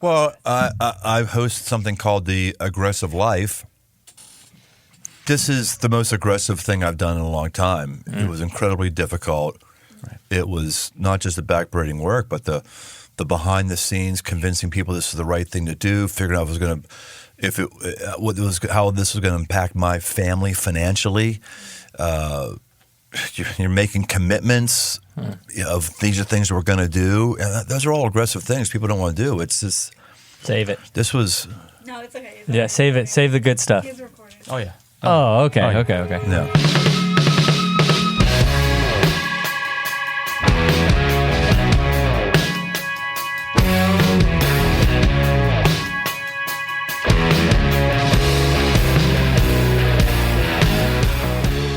Well, I host something called the Aggressive Life. This is the most aggressive thing I've done in a long time. It was incredibly difficult. Right. It was not just the backbreaking work, but the behind the scenes, convincing people this is the right thing to do, figuring out how this was going to impact my family financially. You're making commitments of these are things we're going to do, and those are all aggressive things people don't want to do. It's just save it. This was no, it's okay. Yeah, save it. Save the good stuff. He's recording. Oh yeah. Oh, okay, Oh, yeah. okay. no.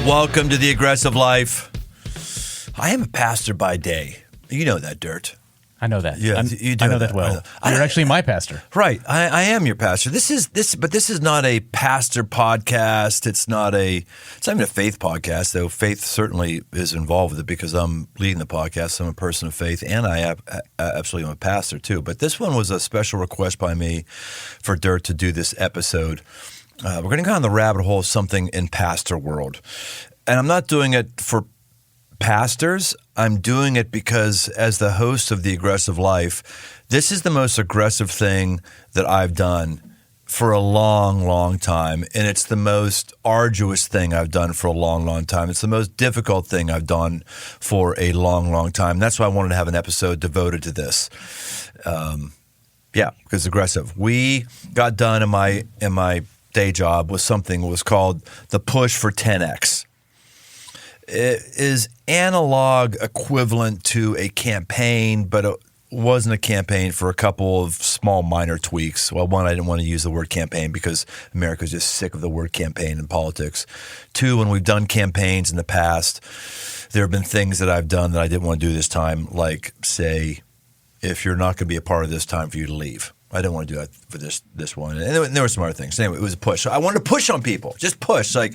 Welcome to the Aggressive Life. I am a pastor by day. You know that, Dirt. I know that. Yeah, you do I know that well. I know. You're actually my pastor. Right. I am your pastor. This is not a pastor podcast. It's not even a faith podcast, though faith certainly is involved with it because I'm leading the podcast. I'm a person of faith, and I absolutely am a pastor too. But this one was a special request by me for Dirt to do this episode. We're going to go down the rabbit hole of something in pastor world. And I'm not doing it for pastors. I'm doing it because as the host of The Aggressive Life, this is the most aggressive thing that I've done for a long, long time. And it's the most arduous thing I've done for a long, long time. It's the most difficult thing I've done for a long, long time. That's why I wanted to have an episode devoted to this. Because aggressive. We got done in my day job with something that was called the push for 10X. It is analog equivalent to a campaign, but it wasn't a campaign for a couple of small minor tweaks. Well, one, I didn't want to use the word campaign because America's just sick of the word campaign in politics. Two, when we've done campaigns in the past, there have been things that I've done that I didn't want to do this time, like say, if you're not going to be a part of this, time for you to leave. I didn't want to do that for this one. And there were some other things. Anyway, it was a push. So I wanted to push on people. Just push. Like,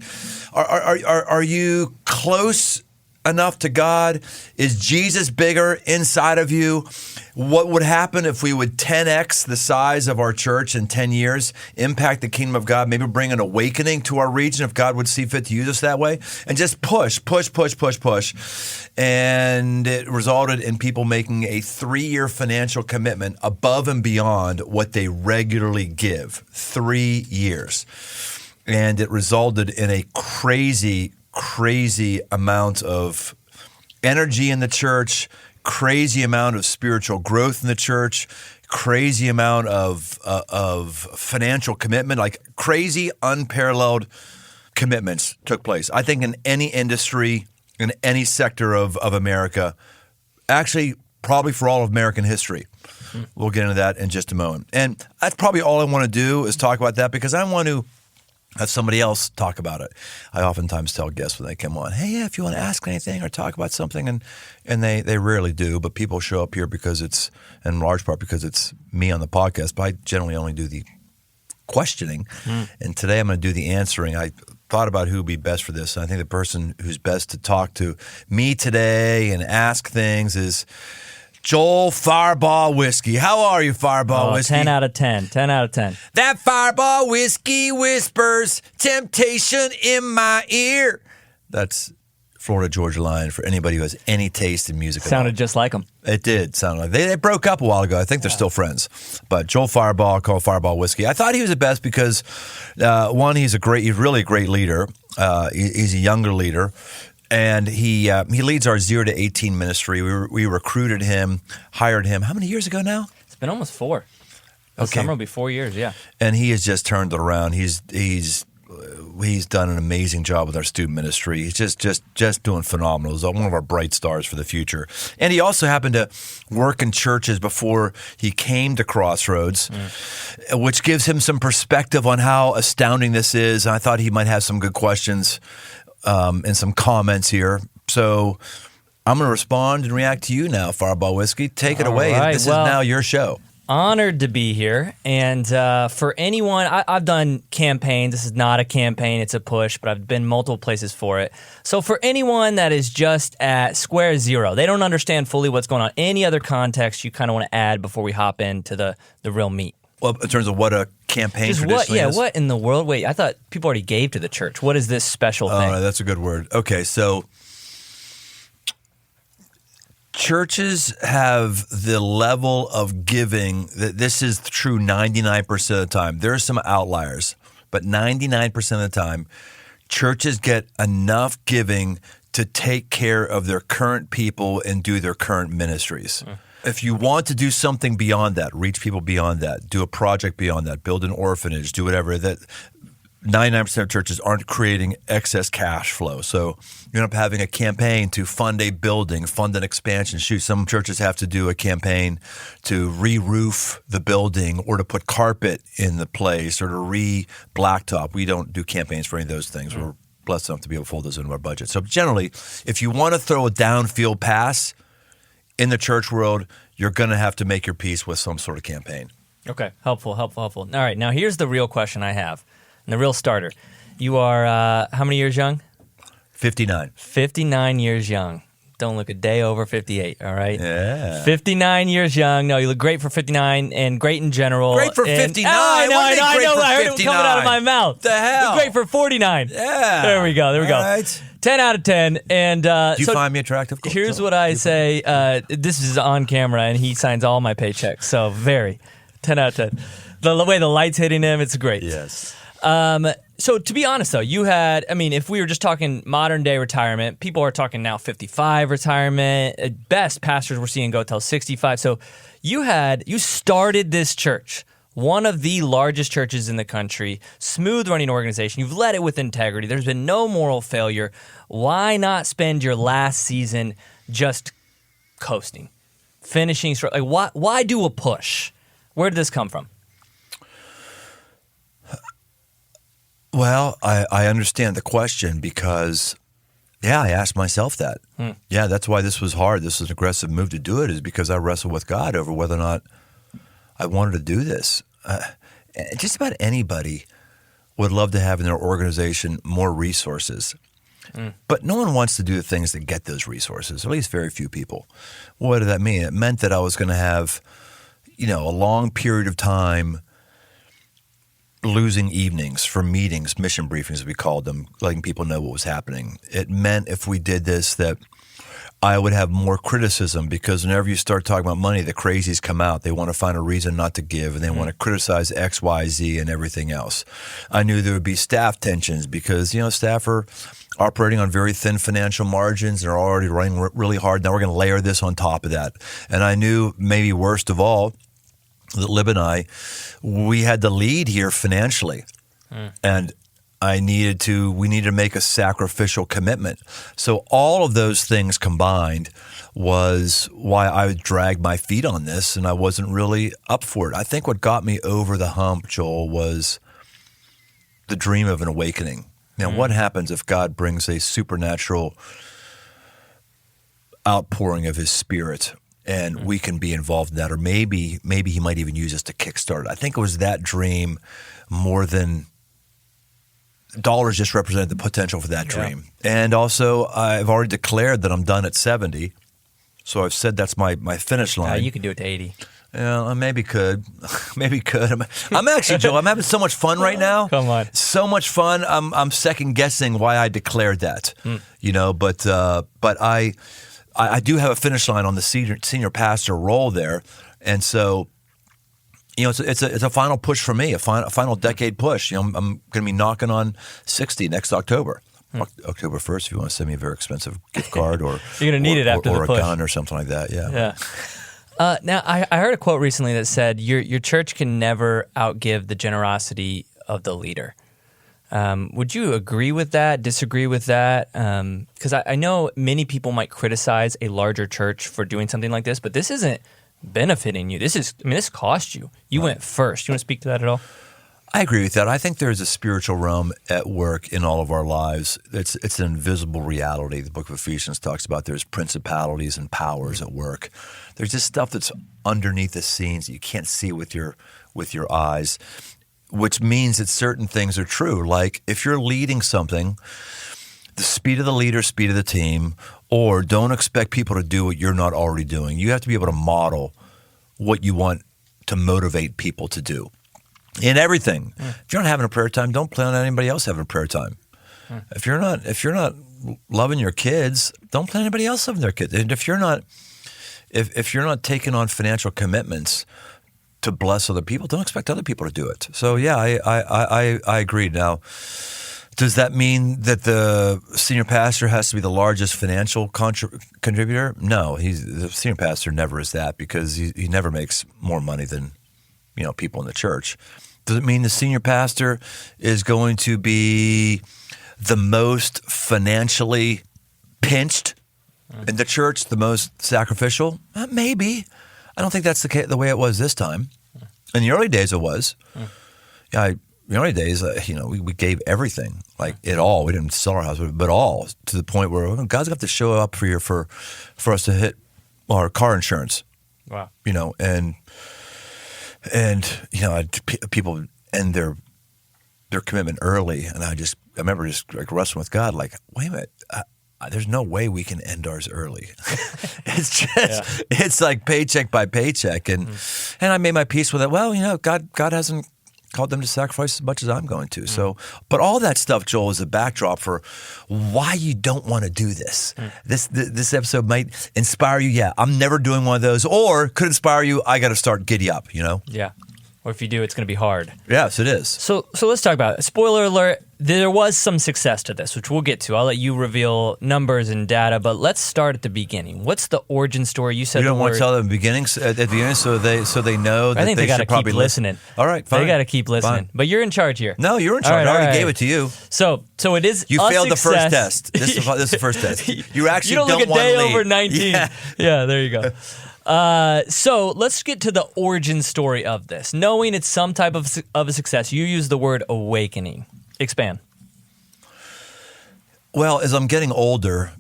are you close enough to God? Is Jesus bigger inside of you? What would happen if we would 10X the size of our church in 10 years, impact the kingdom of God, maybe bring an awakening to our region if God would see fit to use us that way? And just push. And it resulted in people making a 3-year financial commitment above and beyond what they regularly give. 3 years. And it resulted in a crazy amount of energy in the church, crazy amount of spiritual growth in the church, crazy amount of financial commitment, like crazy unparalleled commitments took place. I think in any industry, in any sector of America, actually probably for all of American history. We'll get into that in just a moment. And that's probably all I want to do is talk about that because I want to have somebody else talk about it. I oftentimes tell guests when they come on, hey, if you want to ask anything or talk about something, and they rarely do, but people show up here because it's, in large part because it's me on the podcast, but I generally only do the questioning, and today I'm going to do the answering. I thought about who would be best for this, and I think the person who's best to talk to me today and ask things is Joel Fireball Whiskey. How are you, Fireball Whiskey? 10 out of 10. 10 out of 10. That Fireball Whiskey whispers temptation in my ear. That's Florida Georgia Line for anybody who has any taste in music. Sounded just like them. It did sound like they broke up a while ago. I think they're still friends. But Joel Fireball, called Fireball Whiskey. I thought he was the best because one, he's really a great leader. He's a younger leader. And he leads our 0 to 18 ministry. We recruited him, hired him. How many years ago now? It's been almost 4. This summer will be 4 years, yeah. And he has just turned it around. He's done an amazing job with our student ministry. He's just doing phenomenal. He's one of our bright stars for the future. And he also happened to work in churches before he came to Crossroads, which gives him some perspective on how astounding this is. And I thought he might have some good questions and some comments here. So I'm going to respond and react to you now, Fireball Whiskey. Take it away. Right, This is now your show. Honored to be here. And for anyone, I've done campaigns. This is not a campaign, it's a push, but I've been multiple places for it. So for anyone that is just at square zero, they don't understand fully what's going on, any other context you kind of want to add before we hop into the real meat? Well, in terms of what a campaign Just traditionally is? what in the world? Wait, I thought people already gave to the church. What is this special thing? Oh, that's a good word. Okay, so churches have the level of giving that this is true 99% of the time. There are some outliers, but 99% of the time, churches get enough giving to take care of their current people and do their current ministries. If you want to do something beyond that, reach people beyond that, do a project beyond that, build an orphanage, do whatever, that 99% of churches aren't creating excess cash flow. So you end up having a campaign to fund a building, fund an expansion. Shoot, some churches have to do a campaign to re-roof the building or to put carpet in the place or to re-blacktop. We don't do campaigns for any of those things. We're blessed enough to be able to fold those into our budget. So generally, if you want to throw a downfield pass in the church world, you're going to have to make your peace with some sort of campaign. Okay, helpful. All right, now here's the real question I have, and the real starter. You are how many years young? 59. 59 years young. Don't look a day over 58, all right? Yeah. 59 years young. No, you look great for 59 and great in general. Great for And- 59? I know. What do you mean great for I heard it coming out of my 59? mouth. The hell? Great for 49. Yeah. There we go. All right. 10 out of 10. And Do you so find me attractive? here's what I say. This is on camera, and he signs all my paychecks. So very 10 out of 10. The way the light's hitting him, it's great. Yes. So to be honest, though, you had, I mean, if we were just talking modern day retirement, people are talking now 55 retirement. At best, pastors we're seeing go till 65. So you started this church, one of the largest churches in the country, smooth running organization. You've led it with integrity. There's been no moral failure. Why not spend your last season just coasting, finishing? Like, why do a push? Where did this come from? Well, I understand the question because, yeah, I asked myself that. Yeah, that's why this was hard. This was an aggressive move to do it, is because I wrestled with God over whether or not I wanted to do this. Just about anybody would love to have in their organization more resources. But no one wants to do the things that get those resources, at least very few people. What did that mean? It meant that I was going to have, a long period of time losing evenings for meetings, mission briefings, as we called them, letting people know what was happening. It meant if we did this that I would have more criticism, because whenever you start talking about money, the crazies come out. They want to find a reason not to give, and they want to criticize X, Y, Z, and everything else. I knew there would be staff tensions because, staff are operating on very thin financial margins. They're already running really hard. Now we're going to layer this on top of that. And I knew, maybe worst of all, that Lib and I, we had the lead here financially. And we needed to make a sacrificial commitment. So all of those things combined was why I would drag my feet on this, and I wasn't really up for it. I think what got me over the hump, Joel, was the dream of an awakening. Now, what happens if God brings a supernatural outpouring of his spirit and we can be involved in that? Or maybe he might even use us to kickstart it. I think it was that dream more than dollars just represented the potential for that dream. And also, I've already declared that I'm done at 70. So I've said that's my finish line. You can do it to 80. Yeah, I maybe could. I'm actually, Joe, I'm having so much fun right now. Come on. So much fun. I'm second guessing why I declared that. But I do have a finish line on the senior pastor role there. And so, it's a final push for me, a final decade push. I'm going to be knocking on 60 next October. October 1st, if you want to send me a very expensive gift card or you're going to need it after the push. Or a gun or something like that. Yeah. Now, I heard a quote recently that said, your church can never outgive the generosity of the leader. Would you agree with that, disagree with that? Because I know many people might criticize a larger church for doing something like this, but this isn't benefiting you. This cost you. You went first. You want to speak to that at all? I agree with that. I think there's a spiritual realm at work in all of our lives. It's an invisible reality. The book of Ephesians talks about there's principalities and powers at work. There's just stuff that's underneath the scenes that you can't see with your eyes, which means that certain things are true. Like if you're leading something, the speed of the leader, speed of the team, or don't expect people to do what you're not already doing. You have to be able to model what you want to motivate people to do. In everything. If you're not having a prayer time, don't plan on anybody else having a prayer time. If you're not loving your kids, don't plan on anybody else loving their kids. And if you're not taking on financial commitments to bless other people, don't expect other people to do it. So yeah, I agree. Now, does that mean that the senior pastor has to be the largest financial contributor? No, the senior pastor never is that, because he never makes more money than people in the church. Does it mean the senior pastor is going to be the most financially pinched in the church, the most sacrificial? Maybe. I don't think that's the way it was this time. In the early days, it was. Yeah, in the early days, we gave everything, like it all. We didn't sell our house, but all, to the point where God's got to show up for us to hit our car insurance. Wow. And people end their commitment early, and I remember just like wrestling with God, like, wait a minute, there's no way we can end ours early. It's like paycheck by paycheck, and I made my peace with it. Well, God hasn't called them to sacrifice as much as I'm going to. So, but all that stuff, Joel, is a backdrop for why you don't want to do this. This episode might inspire you. Yeah, I'm never doing one of those. Or could inspire you, I got to start giddy up, Yeah. Or if you do, it's going to be hard. Yes, it is. So let's talk about it. Spoiler alert, there was some success to this, which we'll get to. I'll let you reveal numbers and data, but let's start at the beginning. What's the origin story? You said you don't want to tell them at the beginning, so they know that I think they got to keep listening. All right, fine. They got to keep listening. Fine. But you're in charge here. No, you're in charge. I already gave it to you. So it is. You failed the first test. This is the first test. You actually don't look a want day to lead. over 19. Yeah, there you go. So let's get to the origin story of this. Knowing it's some type of a success, you use the word awakening. Expand. Well, as I'm getting older,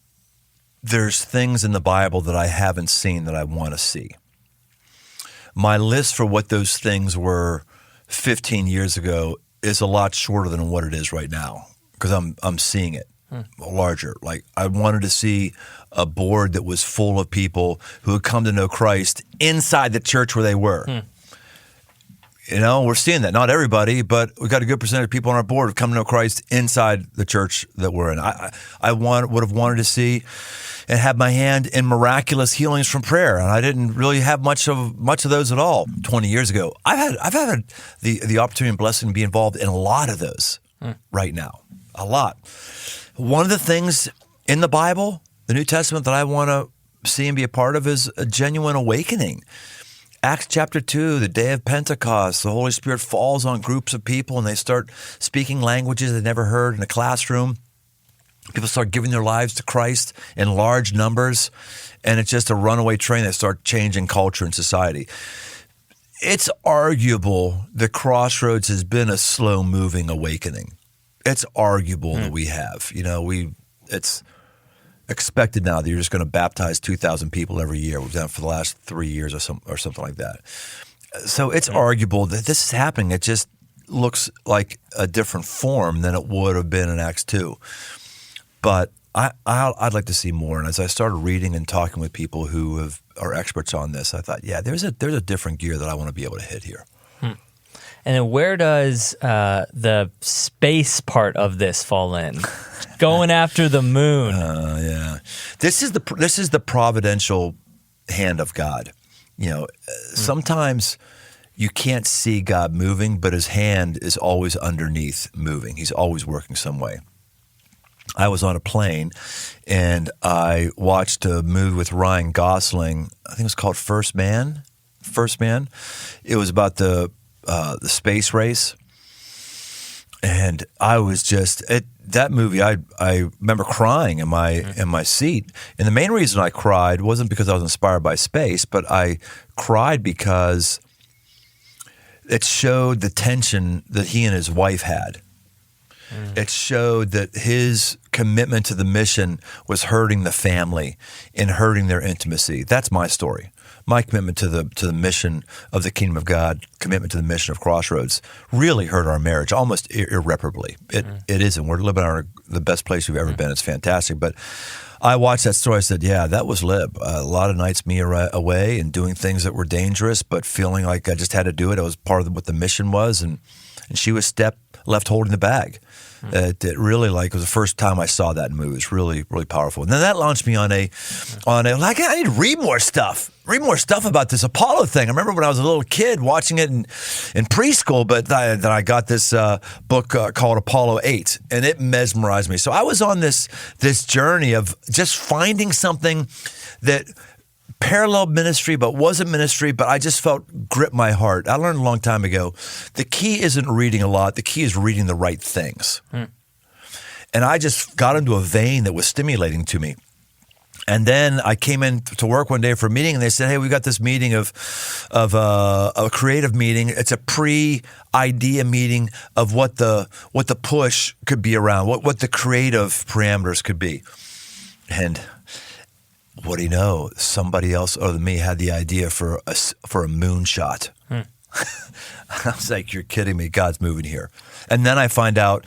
there's things in the Bible that I haven't seen that I want to see. My list for what those things were 15 years ago is a lot shorter than what it is right now, because I'm seeing it larger. Like, I wanted to see a board that was full of people who had come to know Christ inside the church where they were. We're seeing that. Not everybody, but we've got a good percentage of people on our board who've come to know Christ inside the church that we're in. I would have wanted to see and have my hand in miraculous healings from prayer, and I didn't really have much of those at all 20 years ago. I've had the opportunity and blessing to be involved in a lot of those right now. A lot. One of the things in the Bible, the New Testament, that I want to see and be a part of is a genuine awakening. Acts chapter 2, the day of Pentecost, the Holy Spirit falls on groups of people and they start speaking languages they never heard in a classroom. People start giving their lives to Christ in large numbers, and it's just a runaway train that starts changing culture and society. It's arguable that Crossroads has been a slow-moving awakening. It's arguable that we have. It's expected now that you're just going to baptize 2,000 people every year. We've done it for the last 3 years or something like that. So it's arguable that this is happening. It just looks like a different form than it would have been in Acts 2. But I'd like to see more. And as I started reading and talking with people who are experts on this, I thought, there's a different gear that I want to be able to hit here. And then where does the space part of this fall in? Going after the moon. This is the providential hand of God. Sometimes you can't see God moving, but his hand is always underneath moving. He's always working some way. I was on a plane and I watched a movie with Ryan Gosling. I think it was called First Man. It was about the space race. And I was that movie, I remember crying in my seat. And the main reason I cried wasn't because I was inspired by space, but I cried because it showed the tension that he and his wife had. It showed that his commitment to the mission was hurting the family and hurting their intimacy. That's my story. My commitment to the mission of the kingdom of God, commitment to the mission of Crossroads, really hurt our marriage almost irreparably. It isn't. We're living the best place we've ever been. It's fantastic. But I watched that story. I said, yeah, that was Lib. A lot of nights me away and doing things that were dangerous, but feeling like I just had to do it. It was part of what the mission was. And she was left holding the bag. It really was the first time I saw that movie. It was really, really powerful. And then that launched me on a I need to read more stuff about this Apollo thing. I remember when I was a little kid watching it in preschool, but then I got this book called Apollo 8, and it mesmerized me. So I was on this journey of just finding something that parallel ministry, but wasn't ministry, but I just felt grip my heart. I learned a long time ago, the key isn't reading a lot. The key is reading the right things. And I just got into a vein that was stimulating to me. And then I came in to work one day for a meeting, and they said, hey, we got this meeting of a creative meeting. It's a pre-idea meeting of what the push could be around, what the creative parameters could be. And what do you know? Somebody else other than me had the idea for a moonshot. I was like, you're kidding me. God's moving here. And then I find out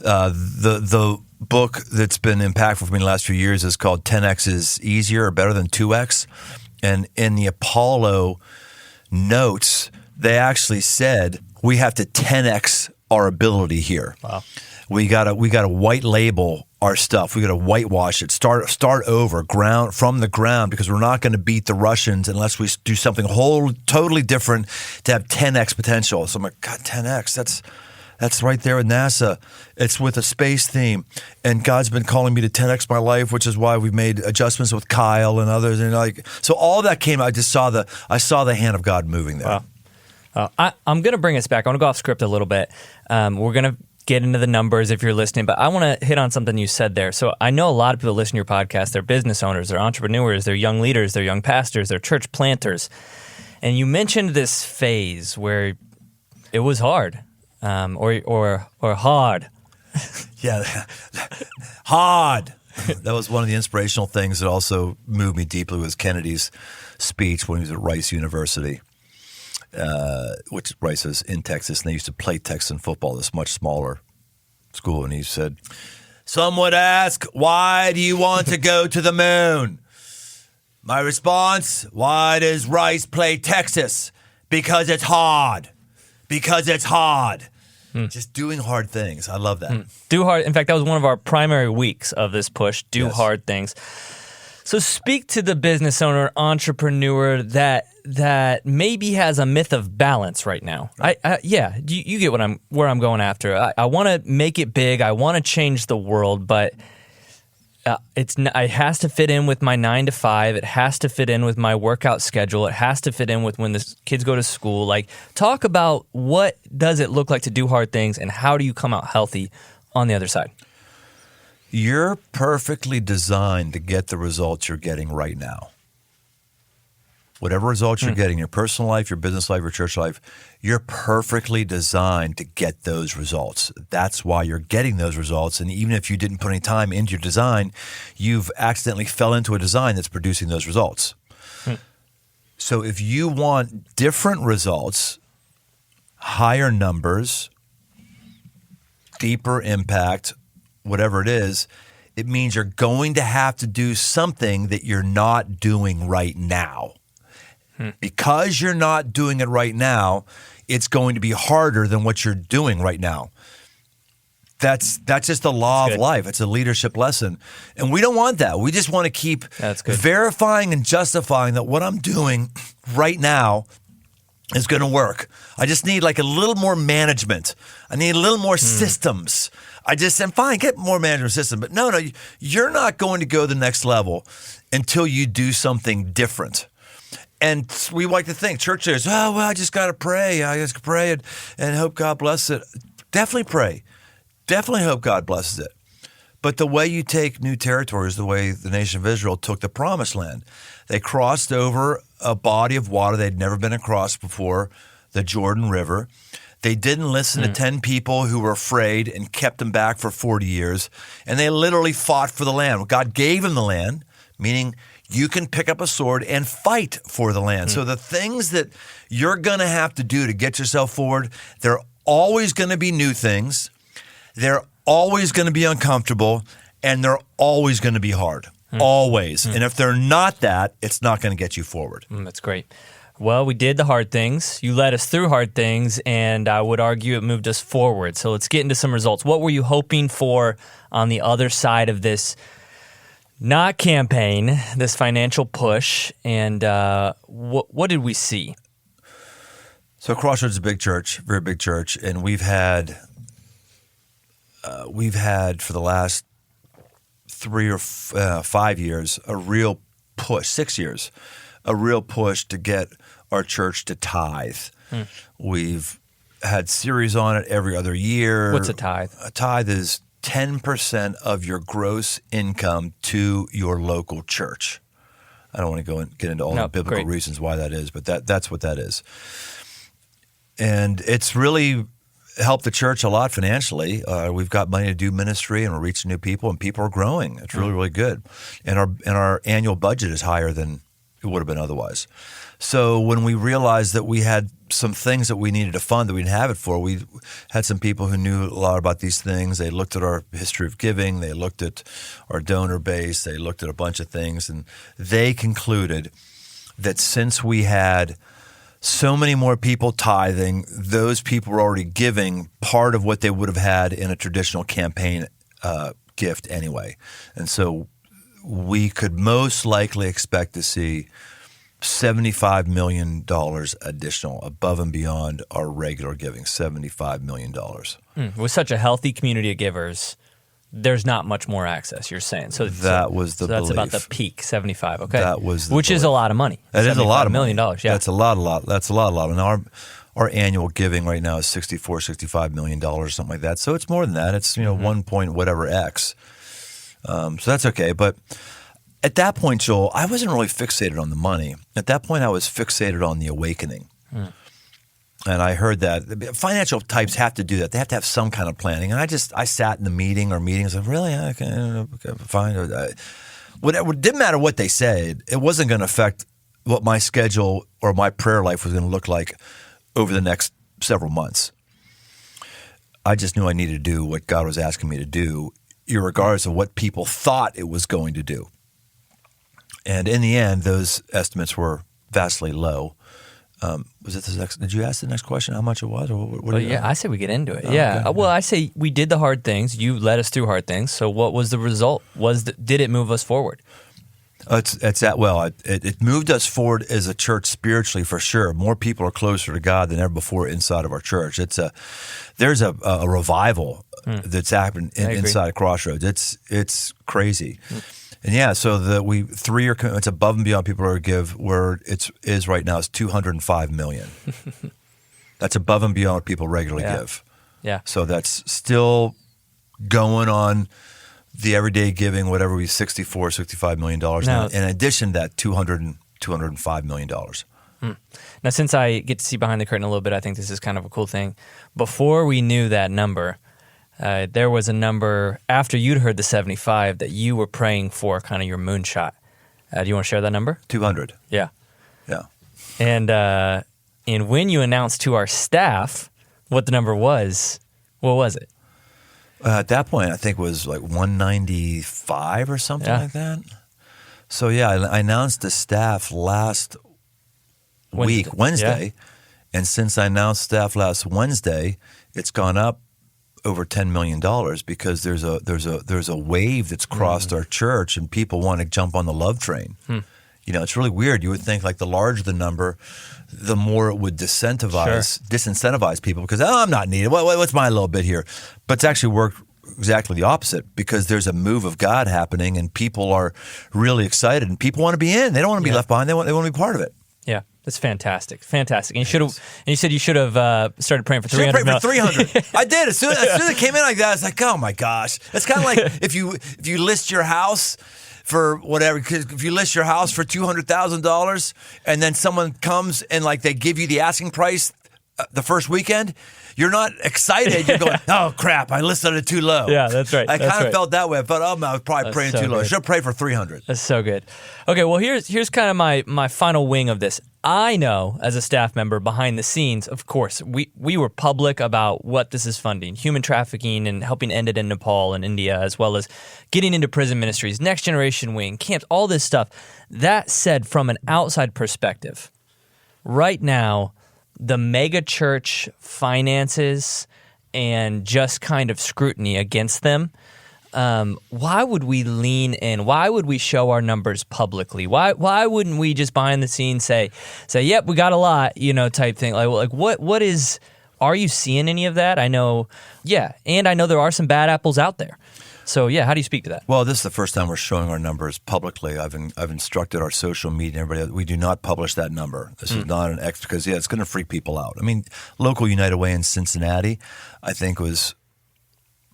the book that's been impactful for me in the last few years is called 10X is Easier or Better Than 2X. And in the Apollo notes, they actually said we have to 10X our ability here. Wow. We got to white label our stuff. We got to whitewash it. Start over, from the ground, because we're not going to beat the Russians unless we do something totally different to have 10x potential. So I'm like, God, 10x. That's right there with NASA. It's with a space theme, and God's been calling me to 10x my life, which is why we've made adjustments with Kyle and others. And so all that came. I saw the hand of God moving there. Wow. I'm going to bring us back. I want to go off script a little bit. We're going to get into the numbers if you're listening, but I want to hit on something you said there. So I know a lot of people listen to your podcast. They're business owners, they're entrepreneurs, they're young leaders, they're young pastors, they're church planters. And you mentioned this phase where it was hard, or hard. Yeah, hard. That was one of the inspirational things that also moved me deeply was Kennedy's speech when he was at Rice University. Which Rice is in Texas, and they used to play Texan football, this much smaller school. And he said, some would ask, why do you want to go to the moon? My response, why does Rice play Texas? Because it's hard. Because it's hard. Just doing hard things. I love that. Do hard. In fact, that was one of our primary weeks of this push, do hard things. So speak to the business owner, entrepreneur that maybe has a myth of balance right now. Right. You get where I'm going after. I want to make it big. I want to change the world, but it has to fit in with my 9 to 5. It has to fit in with my workout schedule. It has to fit in with when the kids go to school. Like, talk about what does it look like to do hard things, and how do you come out healthy on the other side? You're perfectly designed to get the results you're getting right now. Whatever results you're getting in your personal life, your business life, your church life, you're perfectly designed to get those results. That's why you're getting those results. And even if you didn't put any time into your design, you've accidentally fell into a design that's producing those results. So if you want different results, higher numbers, deeper impact, whatever it is, it means you're going to have to do something that you're not doing right now. Because you're not doing it right now, it's going to be harder than what you're doing right now. That's just the law of life. It's a leadership lesson. And we don't want that. We just want to keep verifying and justifying that what I'm doing right now is going to work. I just need like a little more management. I need a little more systems. I'm fine, get more management system. But no, you're not going to go the next level until you do something different. And we like to think, church leaders, I just got to pray. I just pray and hope God blesses it. Definitely pray. Definitely hope God blesses it. But the way you take new territory is the way the nation of Israel took the promised land. They crossed over a body of water they'd never been across before. the Jordan River. They didn't listen to 10 people who were afraid and kept them back for 40 years. And they literally fought for the land. God gave them the land, meaning you can pick up a sword and fight for the land. So the things that you're going to have to do to get yourself forward, they're always going to be new things. They're always going to be uncomfortable, and they're always going to be hard. Always. And if they're not that, it's not going to get you forward. That's great. Well, we did the hard things. You led us through hard things, and I would argue it moved us forward. So let's get into some results. What were you hoping for on the other side of this, not campaign, this financial push, and what did we see? So Crossroads is a big church, very big church, and we've had for the last 3 or 5 years a real push, 6 years, a real push to get our church to tithe. We've had series on it every other year. What's a tithe? A tithe is 10% of your gross income to your local church. I don't want to get into all the biblical reasons why that is, but that's what that is. And it's really helped the church a lot financially. We've got money to do ministry, and we're reaching new people, and people are growing. It's really, really good. And our annual budget is higher than it would have been otherwise. So when we realized that we had some things that we needed to fund that we didn't have it for, we had some people who knew a lot about these things. They looked at our history of giving. They looked at our donor base. They looked at a bunch of things, and they concluded that since we had so many more people tithing, those people were already giving part of what they would have had in a traditional campaign gift anyway. And so we could most likely expect to see $75 million additional above and beyond our regular giving, $75 million. With such a healthy community of givers, there's not much more access, you're saying. So that was the that's belief. about the peak, 75. Okay. That was the Which belief. is a lot of money. That is a lot of $75 million. Yeah. That's a lot. That's a lot. And our annual giving right now is $65 million, something like that. So it's more than that. It's 1 point whatever X. So that's okay. But at that point, Joel, I wasn't really fixated on the money. At that point, I was fixated on the awakening. And I heard that financial types have to do that. They have to have some kind of planning. And I sat in the meeting or meetings and really, okay, fine. Whatever, it didn't matter what they said. It wasn't going to affect what my schedule or my prayer life was going to look like over the next several months. I just knew I needed to do what God was asking me to do, irregardless of what people thought it was going to do. And in the end, those estimates were vastly low. Was it the next? Did you ask the next question? How much it was? Or what I say we get into it. Yeah. Okay. Well, I say we did the hard things. You led us through hard things. So what was the result? Did it move us forward? It moved us forward as a church spiritually for sure. More people are closer to God than ever before inside of our church. There's a revival that's happened inside of Crossroads. It's crazy. And yeah, so the 3-year commitments above and beyond people are to give, where it is right now is $205 million. That's above and beyond what people regularly give. Yeah. So that's still going on the everyday giving, whatever we $65 million now. In addition to that, $205 million. Now, since I get to see behind the curtain a little bit, I think this is kind of a cool thing. Before we knew that number, there was a number after you'd heard the 75 that you were praying for, kind of your moonshot. Do you want to share that number? 200. Yeah. Yeah. And when you announced to our staff what the number was, what was it? At that point, I think it was like 195 or something like that. So yeah, I announced to staff last week, Wednesday. Yeah. And since I announced staff last Wednesday, it's gone up over $10 million because there's a wave that's crossed our church, and people want to jump on the love train. It's really weird. You would think like the larger the number, the more it would disincentivize people because I'm not needed. What's my little bit here? But it's actually worked exactly the opposite because there's a move of God happening, and people are really excited, and people want to be in. They don't want to be left behind. They want to be part of it. Yeah. That's fantastic. And you should have. And you said you should have started praying for 300. Prayed for 300. I did. As soon as it came in like that, I was like, oh my gosh. It's kind of like if you list your house for whatever. Because if you list your house for $200,000, and then someone comes and like they give you the asking price the first weekend, you're not excited. You're going, oh, crap, I listed it too low. Yeah, that's right. I kind of felt that way. I thought, I was probably praying too low. I should have prayed for 300. That's so good. Okay, well, here's kind of my final wing of this. I know, as a staff member behind the scenes, of course, we were public about what this is funding, human trafficking and helping end it in Nepal and India, as well as getting into prison ministries, next generation wing, camps, all this stuff. That said, from an outside perspective, right now, the mega church finances and just kind of scrutiny against them, why would we lean in? Why would we show our numbers publicly? Why wouldn't we just behind the scenes say, yep, we got a lot, type thing? Like what is? Are you seeing any of that? I know, yeah, and I know there are some bad apples out there. So yeah, how do you speak to that? Well, this is the first time we're showing our numbers publicly. I've instructed our social media and everybody, we do not publish that number. This is not an because it's going to freak people out. I mean, local United Way in Cincinnati, I think was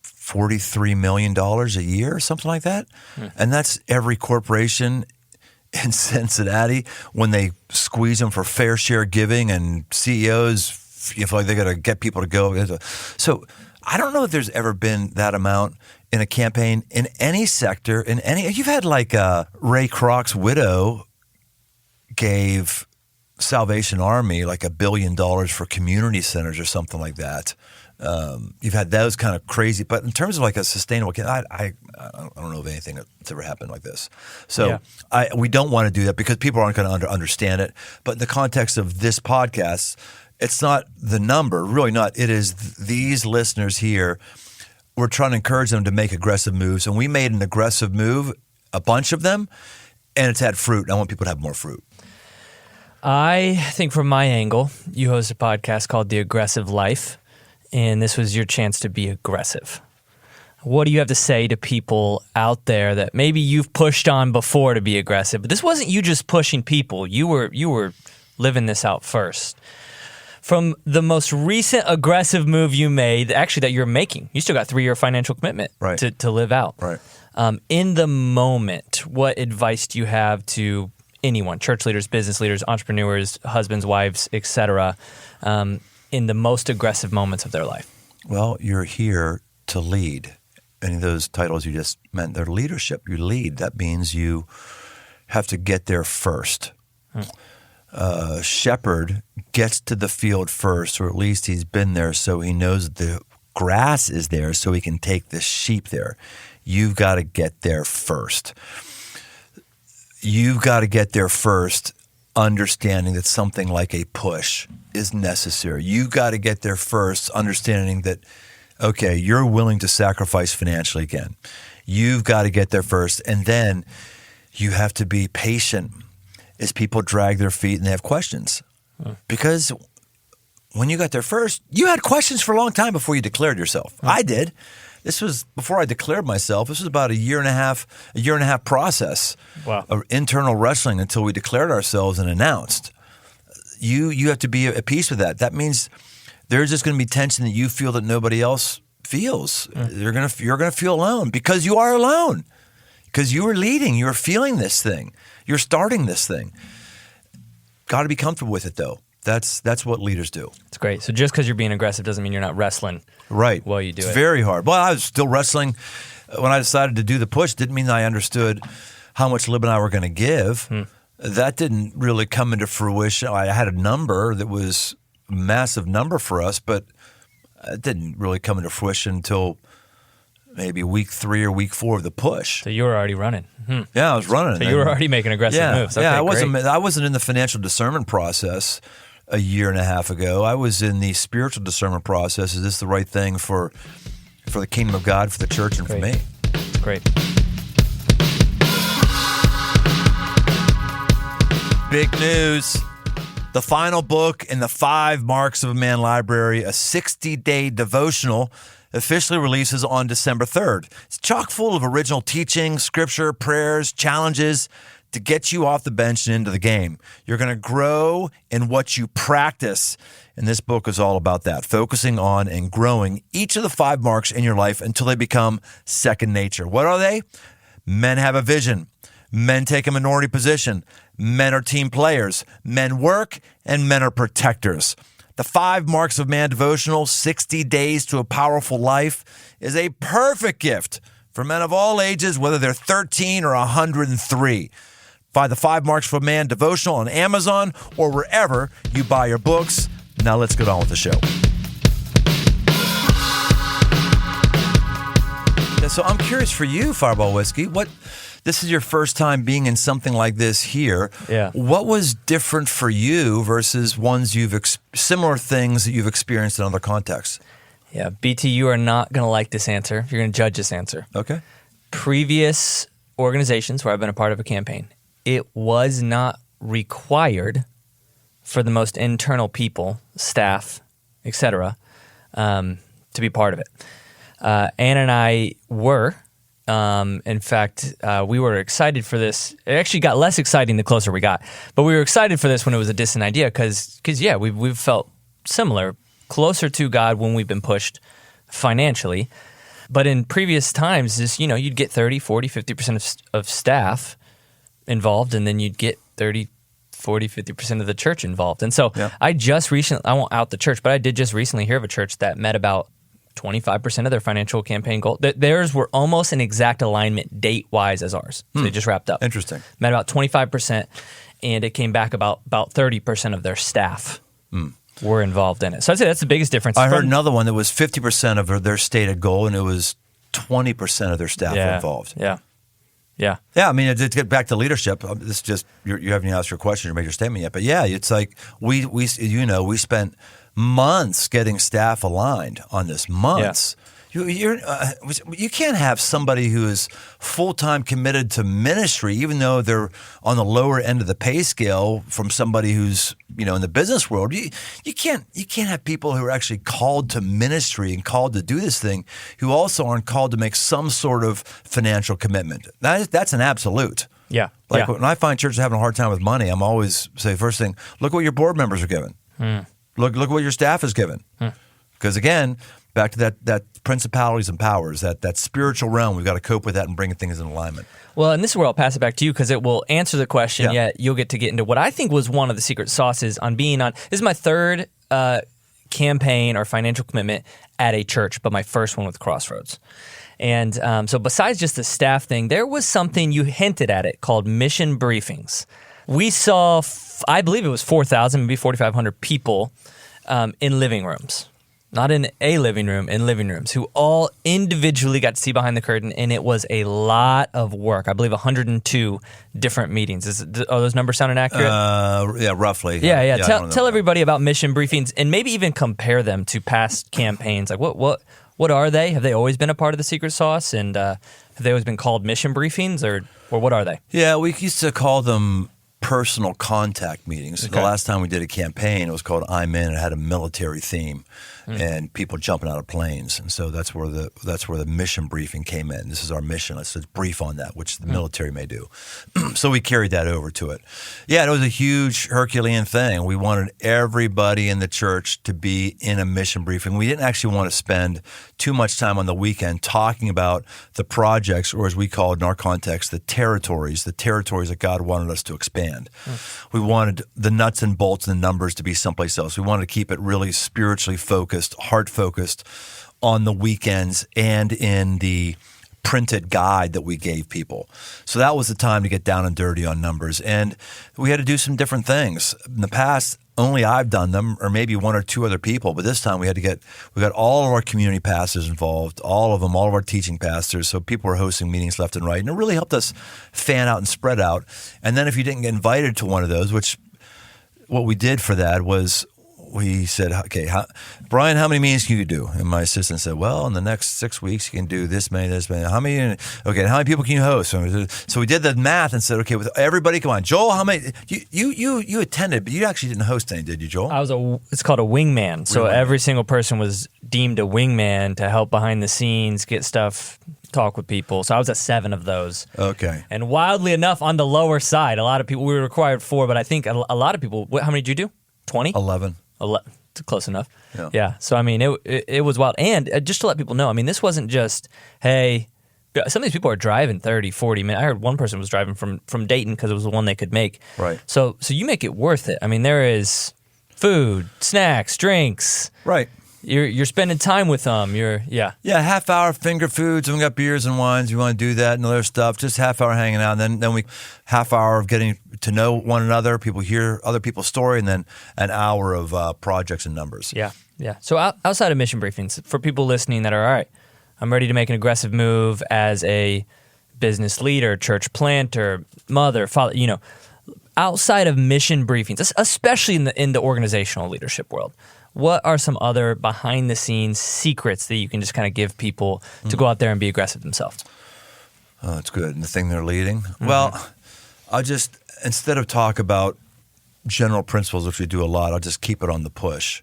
$43 million a year, something like that. And that's every corporation in Cincinnati when they squeeze them for fair share giving and CEOs feel like they got to get people to go. So I don't know if there's ever been that amount in a campaign in any sector, you've had like Ray Kroc's widow gave Salvation Army like $1 billion for community centers or something like that. You've had those kind of crazy, but in terms of like a sustainable, I don't know of anything that's ever happened like this. So we don't want to do that because people aren't going to understand it. But in the context of this podcast, it's not the number, really not. It is these listeners here. We're trying to encourage them to make aggressive moves, and we made an aggressive move, a bunch of them, and it's had fruit. I want people to have more fruit. I think from my angle, you host a podcast called The Aggressive Life, and this was your chance to be aggressive. What do you have to say to people out there that maybe you've pushed on before to be aggressive, but this wasn't you just pushing people. You were living this out first. From the most recent aggressive move you made, actually that you're making, you still got 3-year financial commitment to live out. Right. In the moment, what advice do you have to anyone, church leaders, business leaders, entrepreneurs, husbands, wives, etc., in the most aggressive moments of their life? Well, you're here to lead. Any of those titles you just meant, they're leadership. You lead. That means you have to get there first. Shepherd gets to the field first, or at least he's been there so he knows the grass is there so he can take the sheep there. You've got to get there first. You've got to get there first, understanding that something like a push is necessary. You've got to get there first, understanding that, okay, you're willing to sacrifice financially again. You've got to get there first, and then you have to be patient as people drag their feet and they have questions. Because when you got there first, you had questions for a long time before you declared yourself. I did. This was before I declared myself. This was about a year and a half process of internal wrestling until we declared ourselves and announced. You have to be at peace with that. That means there's just going to be tension that you feel that nobody else feels. You're going to feel alone because you are alone. Because you were leading, you were feeling this thing. You're starting this thing. Got to be comfortable with it, though. That's what leaders do. It's great. So just because you're being aggressive doesn't mean you're not wrestling while you do it. It's very hard. Well, I was still wrestling when I decided to do the push. Didn't mean I understood how much Lib and I were going to give. That didn't really come into fruition. I had a number that was a massive number for us, but it didn't really come into fruition until maybe week 3 or week 4 of the push. So you were already running. Yeah, I was running. So you were already making aggressive moves. Okay, I wasn't in the financial discernment process a year and a half ago. I was in the spiritual discernment process. Is this the right thing for the kingdom of God, for the church, and for me? That's great. Big news. The final book in the 5 Marks of a Man library, a 60-day devotional, officially releases on December 3rd. It's chock full of original teaching, scripture, prayers, challenges to get you off the bench and into the game. You're going to grow in what you practice. And this book is all about that, focusing on and growing each of the 5 marks in your life until they become second nature. What are they? Men have a vision. Men take a minority position. Men are team players. Men work, and men are protectors. The 5 Marks of Man devotional, 60 Days to a Powerful Life, is a perfect gift for men of all ages, whether they're 13 or 103. Find the 5 Marks of Man devotional on Amazon or wherever you buy your books. Now let's get on with the show. So I'm curious for you, Fireball Whiskey, this is your first time being in something like this here. Yeah. What was different for you versus ones similar things that you've experienced in other contexts? Yeah, BT, you are not going to like this answer. You're going to judge this answer. Okay. Previous organizations where I've been a part of a campaign, it was not required for the most internal people, staff, etc., to be part of it. Ann and I were. In fact, we were excited for this. It actually got less exciting the closer we got. But we were excited for this when it was a distant idea because we've felt similar, closer to God when we've been pushed financially. But in previous times, you'd get 30, 40, 50% of staff involved, and then you'd get 30, 40, 50% of the church involved. And so I won't out the church, but I did just recently hear of a church that met about 25% of their financial campaign goal. Theirs were almost an exact alignment date-wise as ours. So they just wrapped up. Interesting. Met about 25%, and it came back about 30% of their staff were involved in it. So I'd say that's the biggest difference. I heard another one that was 50% of their stated goal, and it was 20% of their staff were involved. Yeah. Yeah. Yeah, I mean, to get back to leadership, this is just, you haven't asked your question or made your statement yet, but yeah, it's like we spent months getting staff aligned on this. Months. Yeah. You can't have somebody who is full-time committed to ministry, even though they're on the lower end of the pay scale from somebody who's in the business world. You can't have people who are actually called to ministry and called to do this thing who also aren't called to make some sort of financial commitment. That's an absolute. Yeah. When I find churches having a hard time with money, I'm always say first thing, look what your board members are given. Look what your staff is given. Because again, back to that principalities and powers, that spiritual realm, we've got to cope with that and bring things in alignment. Well, and this is where I'll pass it back to you because it will answer the question, yet you'll get to get into what I think was one of the secret sauces on being on. This is my third campaign or financial commitment at a church, but my first one with Crossroads. And so besides just the staff thing, there was something you hinted at it called mission briefings. We saw, I believe it was 4,000, maybe 4,500 people in living rooms. Not in a living room, in living rooms, who all individually got to see behind the curtain, and it was a lot of work. I believe 102 different meetings. Are those numbers sounding accurate? Yeah, roughly. Yeah. Tell everybody about mission briefings, and maybe even compare them to past campaigns. Like what are they? Have they always been a part of the secret sauce, and have they always been called mission briefings, or what are they? Yeah, we used to call them personal contact meetings. Okay. The last time we did a campaign, it was called I'm In. It had a military theme and people jumping out of planes. And so that's where the mission briefing came in. This is our mission. Let's brief on that, which the military may do. So we carried that over to it. Yeah, it was a huge Herculean thing. We wanted everybody in the church to be in a mission briefing. We didn't actually want to spend too much time on the weekend talking about the projects, or as we call it in our context, the territories that God wanted us to expand. We wanted the nuts and bolts and the numbers to be someplace else. We wanted to keep it really spiritually focused, heart focused on the weekends and in the printed guide that we gave people. So that was the time to get down and dirty on numbers. And we had to do some different things. In the past, only I've done them, or maybe one or two other people. But this time we got all of our community pastors involved, all of our teaching pastors. So people were hosting meetings left and right. And it really helped us fan out and spread out. And then if you didn't get invited to one of those, what we did for that was we said, okay, Brian, how many meetings can you do? And my assistant said, well, in the next 6 weeks, you can do this many. How many people can you host? So we did the math and said, okay, with everybody, come on. Joel, how many? You attended, but you actually didn't host any, did you, Joel? It's called a wingman. So every single person was deemed a wingman to help behind the scenes, get stuff, talk with people. So I was at 7 of those. Okay. And wildly enough, on the lower side, a lot of people, we were required 4, but I think a lot of people, how many did you do? 20? 11. Close enough. Yeah. So, I mean, it was wild. And just to let people know, I mean, this wasn't just, hey, some of these people are driving 30, 40 minutes. I heard one person was driving from Dayton because it was the one they could make. Right. So you make it worth it. I mean, there is Food, snacks, drinks. Right. You're spending time with them. Yeah, half hour finger foods, and we got beers and wines. You want to do that and other stuff. Just half hour hanging out, and then we half hour of getting to know one another. People hear other people's story, and then an hour of projects and numbers. Yeah. So outside of mission briefings, for people listening that are all right, I'm ready to make an aggressive move as a business leader, church planter, mother, father. Outside of mission briefings, especially in the organizational leadership world, what are some other behind-the-scenes secrets that you can just kind of give people to go out there and be aggressive themselves? Oh, that's good. And the thing they're leading? Well, I'll just, instead of talk about general principles, which we do a lot, I'll just keep it on the push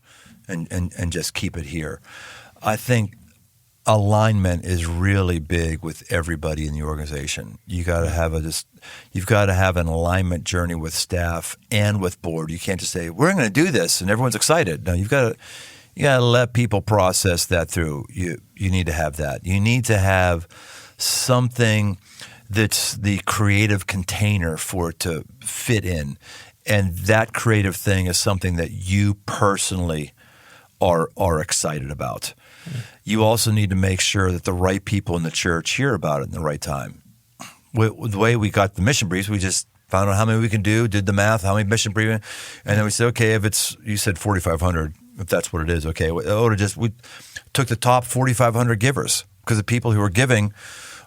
and just keep it here. I think alignment is really big with everybody in the organization. You've got to have an alignment journey with staff and with board. You can't just say, we're going to do this and everyone's excited. No, you got to let people process that through. You need to have that. You need to have something that's the creative container for it to fit in. And that creative thing is something that you personally are excited about. You also need to make sure that the right people in the church hear about it in the right time. With the way we got the mission briefs, we just found out how many we can do, did the math, how many mission briefing, and then we said, okay, if it's, you said 4,500, if that's what it is, okay. We took the top 4,500 givers because the people who are giving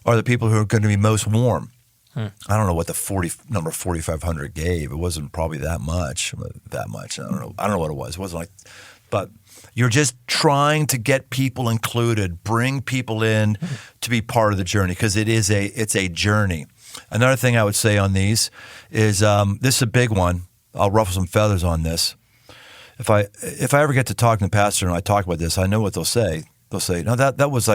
are the people who are going to be most warm. I don't know what the number 4,500 gave. It wasn't probably that much. I don't know what it was. It wasn't like, but you're just trying to get people included, bring people in to be part of the journey because it's a journey. Another thing I would say on these is this is a big one. I'll ruffle some feathers on this. If I ever get to talk to the pastor and I talk about this, I know what they'll say. They'll say, no, that was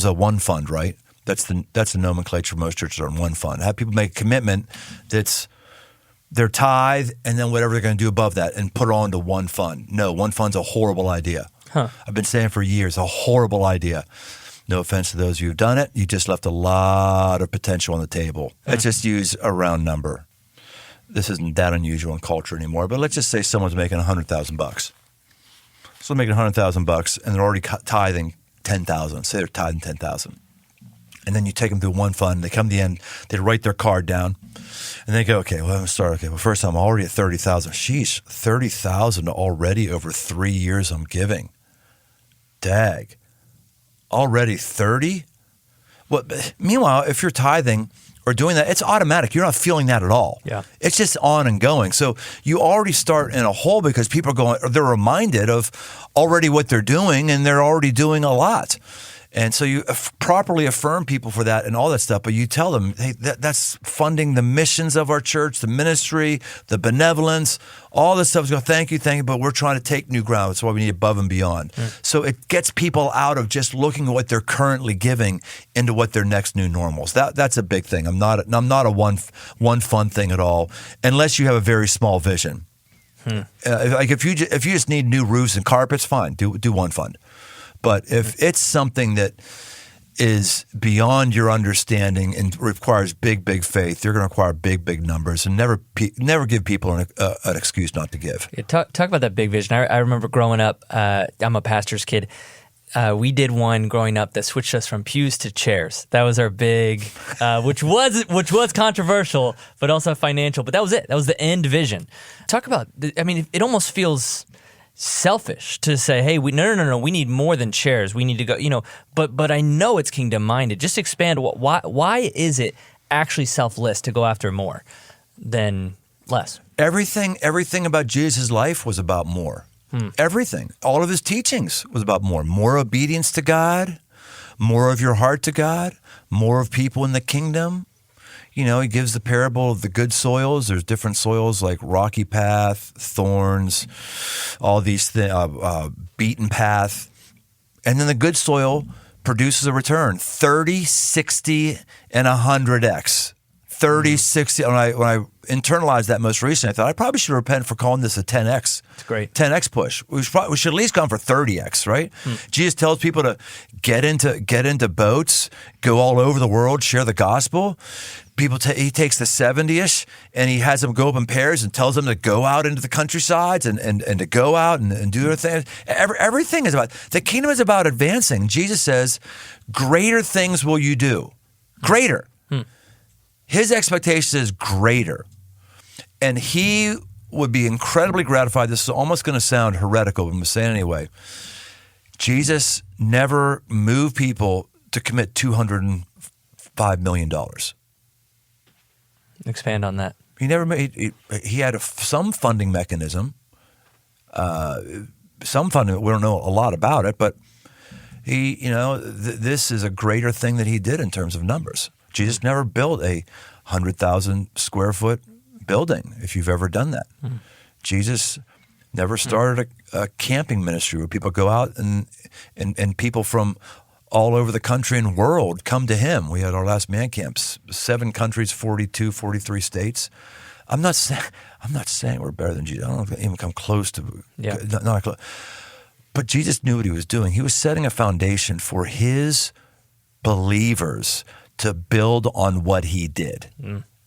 a one fund, right? That's the nomenclature most churches are in one fund. Have people make a commitment that's their tithe and then whatever they're going to do above that and put it all into one fund. No, one fund's a horrible idea. I've been saying for years, a horrible idea. No offense to those of you who've done it. You just left a lot of potential on the table. Let's just use a round number. This isn't that unusual in culture anymore, but let's just say someone's making $100,000. So they're making $100,000 and they're already tithing $10,000. Say they're tithing $10,000. And then you take them through one fund. They come to the end. They write their card down. And they go, okay, well, I'm going to start. Okay, well, first I'm already at 30,000. Sheesh, 30,000 already over 3 years I'm giving. Dag. Already 30? Well, meanwhile, if you're tithing or doing that, it's automatic. You're not feeling that at all. Yeah. It's just on and going. So you already start in a hole because people are going, they're reminded of already what they're doing and they're already doing a lot. And so you properly affirm people for that and all that stuff, but you tell them, hey, that's funding the missions of our church, the ministry, the benevolence, all this stuff is going, thank you, but we're trying to take new ground. That's why we need above and beyond. So it gets people out of just looking at what they're currently giving into what their next new normal is. That's a big thing. I'm not a one fund thing at all, unless you have a very small vision. Like if you just need new roofs and carpets, fine, do one fund. But if it's something that is beyond your understanding and requires big faith, you're going to require big numbers and never give people an excuse not to give. Yeah, talk about that big vision. I remember growing up, I'm a pastor's kid. We did one growing up that switched us from pews to chairs. That was our big, which was controversial, but also financial. But that was it. That was the end vision. Talk about, it almost feels selfish to say, hey, no, we need more than chairs. We need to go, but I know it's kingdom minded. Just expand. Why is it actually selfless to go after more than less? Everything about Jesus' life was about more. Everything. All of his teachings was about more. More obedience to God, more of your heart to God, more of people in the kingdom. He gives the parable of the good soils. There's different soils like rocky path, thorns, all these things, beaten path. And then the good soil produces a return, 30, 60, and 100x. 30, 60. When I internalized that most recently, I thought I probably should repent for calling this a 10x. It's great. 10x push. We should at least gone for 30x, right? Jesus tells people to get into boats, go all over the world, share the gospel. He takes the 70-ish and he has them go up in pairs and tells them to go out into the countrysides and to go out and do their thing. Everything is the kingdom is about advancing. Jesus says, greater things will you do. Greater. His expectation is greater. And he would be incredibly gratified. This is almost going to sound heretical, but I'm going to say it anyway. Jesus never moved people to commit $205 million. Expand on that. He never made. He had some funding mechanism. Some funding. We don't know a lot about it, but this is a greater thing that he did in terms of numbers. Jesus never built a 100,000 square foot building. If you've ever done that, Jesus never started a camping ministry where people go out and people from all over the country and world come to him. We had our last man camps, 7 countries, 43 states. I'm not saying we're better than Jesus. I don't even come close to. Yeah. Not close. But Jesus knew what he was doing. He was setting a foundation for his believers to build on what he did.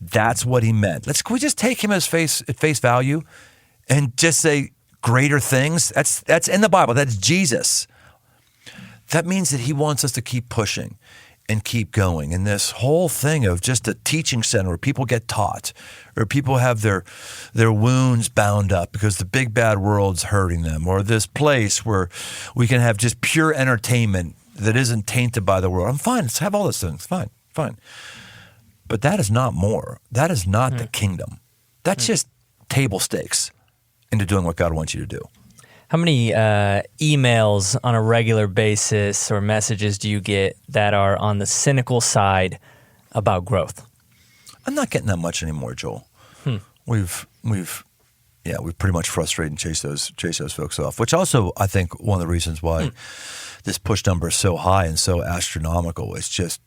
That's what he meant. Can we just take him at face value and just say greater things? That's in the Bible. That's Jesus. That means that he wants us to keep pushing and keep going. And this whole thing of just a teaching center where people get taught or people have their wounds bound up because the big bad world's hurting them, or this place where we can have just pure entertainment that isn't tainted by the world. I'm fine. Let's have all those things. Fine. But that is not more. That is not the kingdom. That's just table stakes into doing what God wants you to do. How many emails on a regular basis or messages do you get that are on the cynical side about growth? I'm not getting that much anymore, Joel. We've pretty much frustrated and chased those folks off, which also I think one of the reasons why this push number is so high and so astronomical. It's just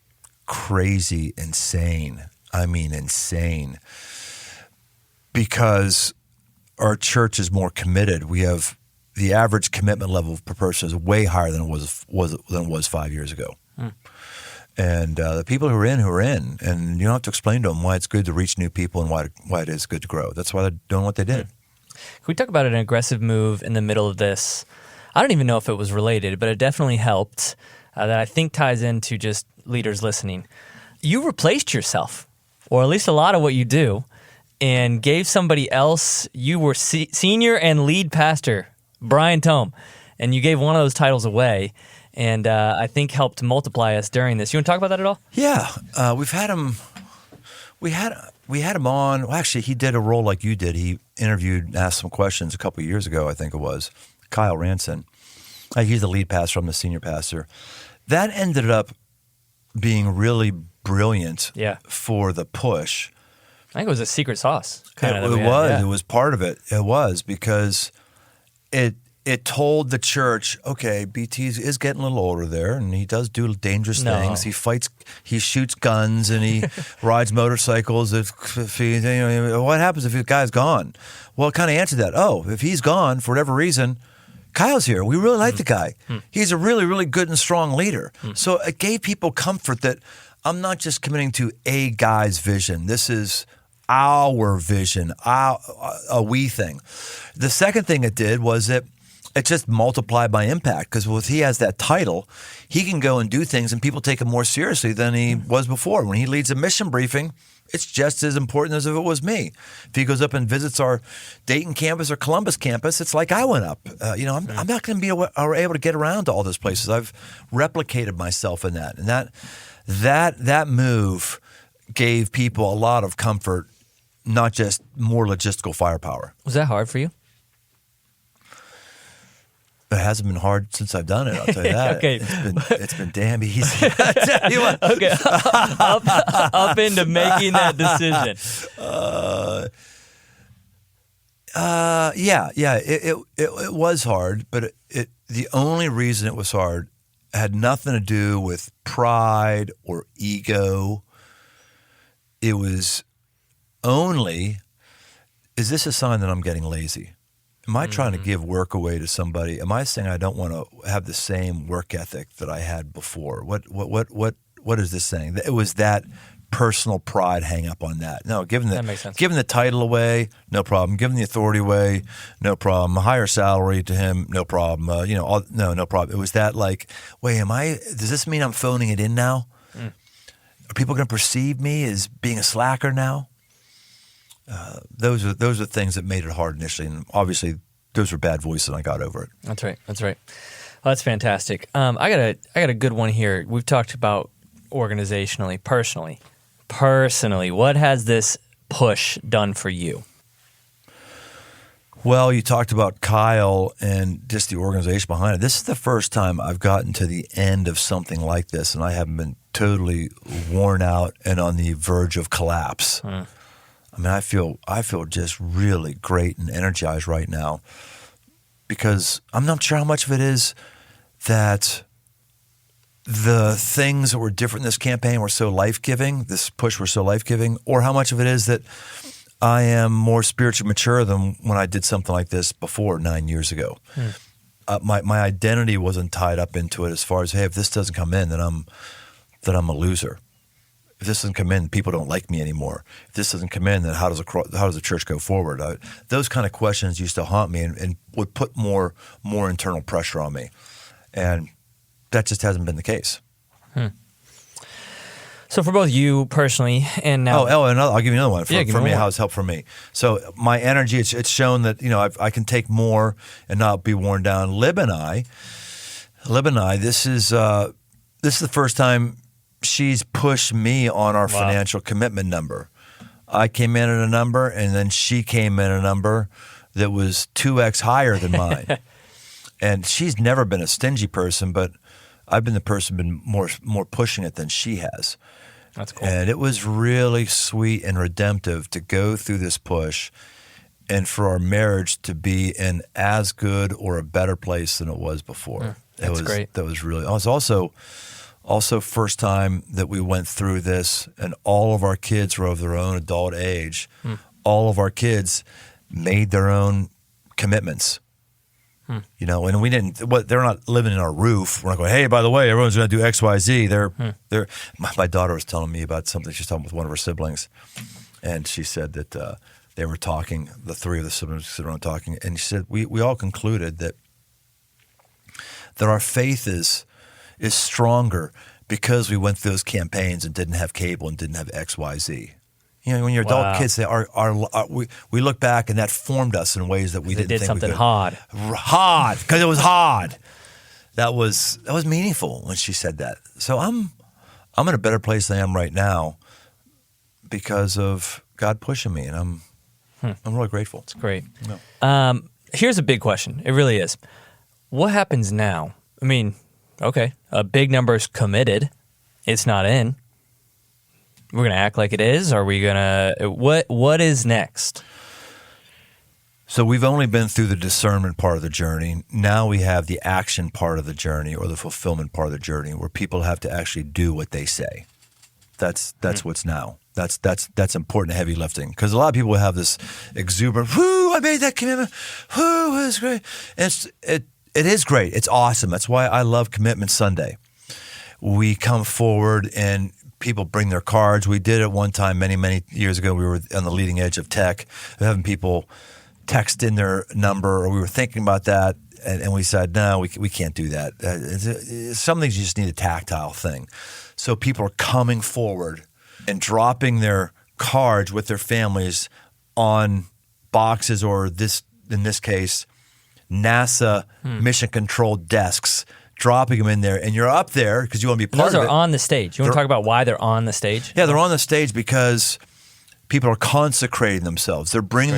crazy, insane. I mean, insane. Because our church is more committed. We have the average commitment level per person is way higher than it was 5 years ago. And the people who are in, and you don't have to explain to them why it's good to reach new people and why it is good to grow. That's why they're doing what they did. Can we talk about an aggressive move in the middle of this? I don't even know if it was related, but it definitely helped. That I think ties into just leaders listening. You replaced yourself, or at least a lot of what you do, and gave somebody else. You were senior and lead pastor, Brian Tome, and you gave one of those titles away, and I think helped multiply us during this. You want to talk about that at all? Yeah, we've had him. We had him on. Well, actually, he did a role like you did. He interviewed and asked some questions a couple of years ago, I think it was. Kyle Ranson. He's the lead pastor. I'm the senior pastor. That ended up being really brilliant for the push. I think it was a secret sauce. It was part of it. It was because it told the church, okay, BT is getting a little older there, and he does do dangerous things. He fights, he shoots guns, and he rides motorcycles. What happens if the guy's gone? Well, it kind of answered that. Oh, if he's gone for whatever reason, Kyle's here. We really like the guy. He's a really, really good and strong leader. So it gave people comfort that I'm not just committing to a guy's vision. This is our vision, a we thing. The second thing it did was that it just multiplied my impact, because if he has that title, he can go and do things and people take him more seriously than he was before. When he leads a mission briefing, it's just as important as if it was me. If he goes up and visits our Dayton campus or Columbus campus, it's like I went up. I'm not going to be able to get around to all those places. I've replicated myself in that. And that move gave people a lot of comfort, not just more logistical firepower. Was that hard for you? It hasn't been hard since I've done it, I'll tell you that. Okay. It's been damn easy. I tell you what. Okay, up into making that decision. It was hard, but the only reason it was hard had nothing to do with pride or ego. It was only, is this a sign that I'm getting lazy? Am I trying to give work away to somebody? Am I saying I don't want to have the same work ethic that I had before? What is this saying? It was that personal pride hang up on that. No, That makes sense. giving the title away, no problem. Giving the authority away, no problem. A higher salary to him, no problem. No problem. It was that like, wait, does this mean I'm phoning it in now? Are people going to perceive me as being a slacker now? Those are things that made it hard initially, and obviously those were bad voices, and I got over it. That's right. Well, that's fantastic. I got a good one here. We've talked about organizationally, personally. What has this push done for you? Well, you talked about Kyle and just the organization behind it. This is the first time I've gotten to the end of something like this, and I haven't been totally worn out and on the verge of collapse. I mean, I feel just really great and energized right now, because I'm not sure how much of it is that the things that were different in this campaign were so life-giving, this push was so life-giving, or how much of it is that I am more spiritually mature than when I did something like this before 9 years ago. My identity wasn't tied up into it as far as, hey, if this doesn't come in, then I'm a loser. If this doesn't come in, people don't like me anymore. If this doesn't come in, then how does the church go forward? Those kind of questions used to haunt me and would put more internal pressure on me. And that just hasn't been the case. So for both you personally and now... I'll give you another one. For me, one. how it's helped for me. So my energy, it's shown that, I can take more and not be worn down. Lib and I, this is the first time she's pushed me on our financial commitment number. I came in at a number, and then she came in at a number that was 2x higher than mine. And she's never been a stingy person, but I've been the person been more pushing it than she has. That's cool. And it was really sweet and redemptive to go through this push and for our marriage to be in as good or a better place than it was before. That's great. That was really. It was also first time that we went through this, and all of our kids were of their own adult age. All of our kids made their own commitments. And we didn't. They're not living in our roof. We're not going, hey, by the way, everyone's going to do X, Y, Z. They're. My daughter was telling me about something she's talking with one of her siblings, and she said that they were talking. The three of the siblings sit around talking, and she said we all concluded that our faith is stronger because we went through those campaigns and didn't have cable and didn't have X, Y, Z. When you're adult kids, we look back and that formed us in ways that we didn't think we could. Did something hard. Hard, because it was hard. That was meaningful when she said that. So I'm in a better place than I am right now because of God pushing me, and I'm really grateful. It's great. Yeah. Here's a big question. It really is. What happens now? I mean, okay, a big number's committed. It's not in. We're going to act like it is? Are we going to... What is next? So we've only been through the discernment part of the journey. Now we have the action part of the journey, or the fulfillment part of the journey, where people have to actually do what they say. That's what's now. That's important heavy lifting, because a lot of people have this exuberant, whoo, I made that commitment, whoo, it was great. And it is great. It's awesome. That's why I love Commitment Sunday. We come forward and people bring their cards. We did it one time many, many years ago. We were on the leading edge of tech, having people text in their number, or we were thinking about that, and we said, no, we can't do that. Some things you just need a tactile thing. So people are coming forward and dropping their cards with their families on boxes, or in this case, NASA mission control desks, dropping them in there, and you're up there because you want to be part of it. Those are on the stage. You want to talk about why they're on the stage? Yeah, they're on the stage because people are consecrating themselves. They're bringing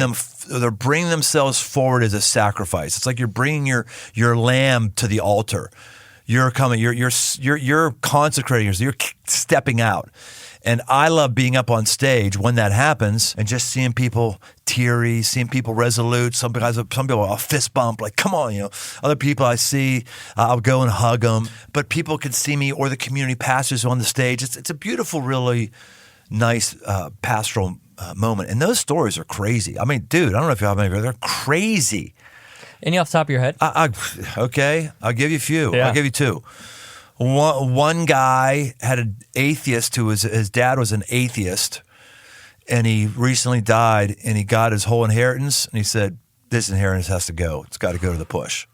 themselves forward as a sacrifice. It's like you're bringing your lamb to the altar. You're coming. You're consecrating yourself. You're stepping out. And I love being up on stage when that happens and just seeing people teary, seeing people resolute. Some people I'll fist bump, like, come on, Other people I see, I'll go and hug them. But people can see me, or the community pastors on the stage. It's a beautiful, really nice pastoral moment. And those stories are crazy. I mean, dude, I don't know if you have any, but they're crazy. Any off the top of your head? Okay, I'll give you a few. Yeah. I'll give you two. One guy had an atheist who his dad was an atheist, and he recently died, and he got his whole inheritance, and he said, this inheritance has to go. It's got to go to the push.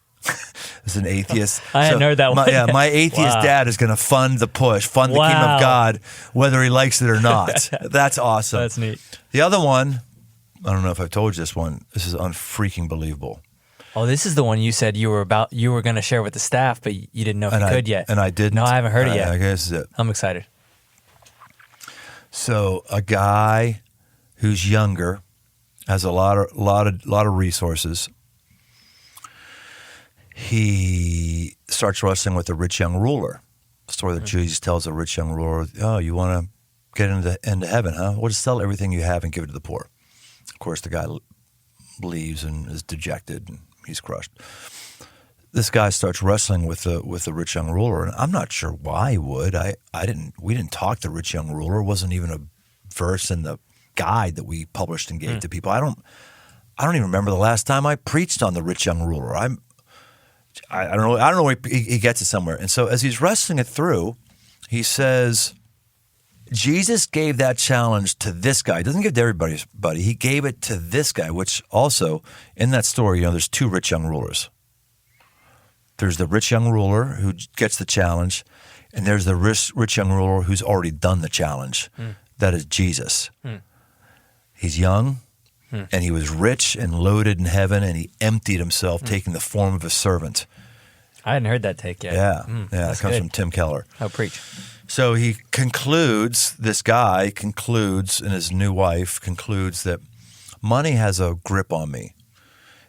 It's an atheist. I hadn't heard that one. Yeah, my atheist dad is going to fund the push, fund the kingdom of God, whether he likes it or not. That's awesome. That's neat. The other one, I don't know if I've told you this one. This is unfreaking believable. Oh, this is the one you said you were going to share with the staff, but you didn't know if you could yet. And I didn't. No, I haven't heard it yet. I guess this is it. I'm excited. So a guy who's younger has a lot of resources. He starts wrestling with a rich young ruler. The story that Jesus tells a rich young ruler, oh, you want to get into heaven, huh? Well, just sell everything you have and give it to the poor. Of course, the guy leaves and is dejected and he's crushed. This guy starts wrestling with the rich young ruler, and I'm not sure why he would. We didn't talk to the rich young ruler. It wasn't even a verse in the guide that we published and gave to people. I don't even remember the last time I preached on the rich young ruler. I don't know. I don't know where he gets it somewhere. And so as he's wrestling it through, he says, Jesus gave that challenge to this guy. He doesn't give it to everybody, buddy. He gave it to this guy, which also in that story, there's two rich young rulers. There's the rich young ruler who gets the challenge, and there's the rich young ruler who's already done the challenge. That is Jesus. He's young. And he was rich and loaded in heaven, and he emptied himself, taking the form of a servant. I hadn't heard that take yet. Yeah, it comes from Tim Keller. Oh, preach. So this guy concludes, and his new wife concludes that money has a grip on me.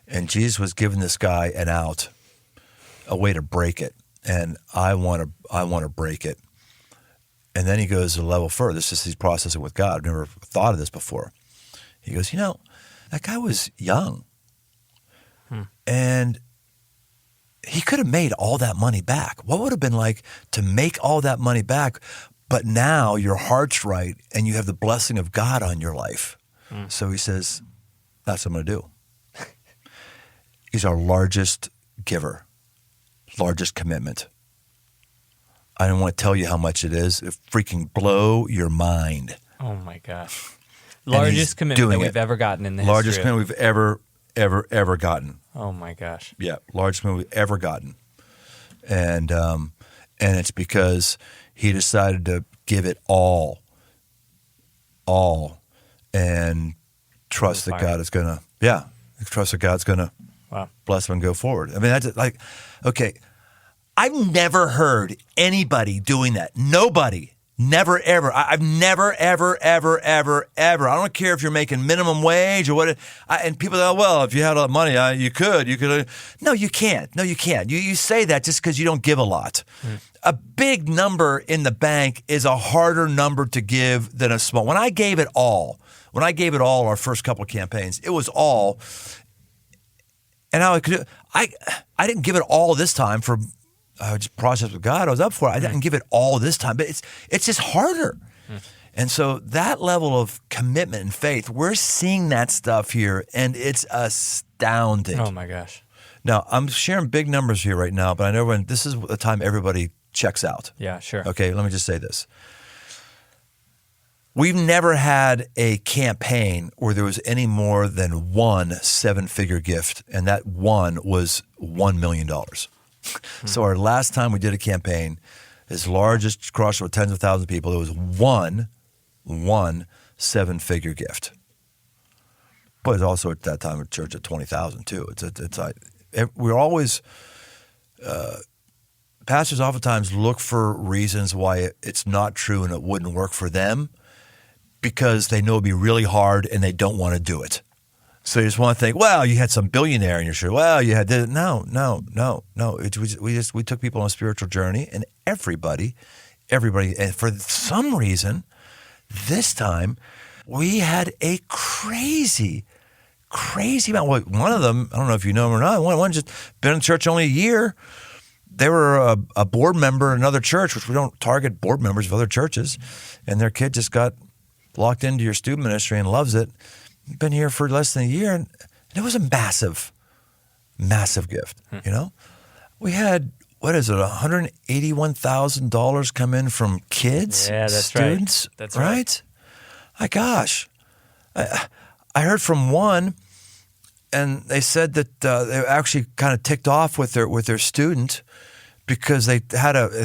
And Jesus was giving this guy an out, a way to break it. And I want to break it. And then he goes a level further. This is his processing with God. I've never thought of this before. He goes, that guy was young. And he could have made all that money back. What would it have been like to make all that money back, but now your heart's right and you have the blessing of God on your life? So he says, that's what I'm going to do. He's our largest giver, largest commitment. I don't want to tell you how much it is. It freaking blow your mind. Oh, my gosh. Largest commitment that we've ever gotten in the history. Largest commitment we've ever gotten. Oh my gosh! Yeah, largest commitment we've ever gotten, and it's because he decided to give it all, and trust that God is gonna. Yeah, trust that God's gonna bless him and go forward. I mean, that's like, okay, I've never heard anybody doing that. Nobody. Never, ever. I've never, ever. I don't care if you're making minimum wage or what. And people say, well, if you had a lot of money, you could. No, you can't. You say that just because you don't give a lot. A big number in the bank is a harder number to give than a small. When I gave it all our first couple of campaigns, it was all. And I didn't give it all this time for process with God. I was up for it. I didn't give it all this time, but it's just harder. And so that level of commitment and faith, we're seeing that stuff here, and it's astounding. Oh my gosh! Now I'm sharing big numbers here right now, but I know this is the time everybody checks out. Yeah, sure. Okay, let me just say this. We've never had a campaign where there was any more than one 7-figure gift, and that one was $1 million. So our last time we did a campaign, as large as crossed with tens of thousands of people, there was one 7-figure gift. But it's also at that time a church at 20,000 too. We're always pastors oftentimes look for reasons why it's not true and it wouldn't work for them because they know it'd be really hard and they don't want to do it. So you just want to think, well, you had some billionaire in your church. Well, you had this. No. We took people on a spiritual journey, and everybody, and for some reason, this time we had a crazy amount. One of them, I don't know if you know him or not. One just been in church only a year. They were a board member in another church, which we don't target board members of other churches, and their kid just got locked into your student ministry and loves it. Been here for less than a year, and it was a massive gift. We had what is it, $181,000 come in from kids, Yeah, that's students, right. That's right. My gosh. I heard from one, and they said that they actually kind of ticked off with their student because they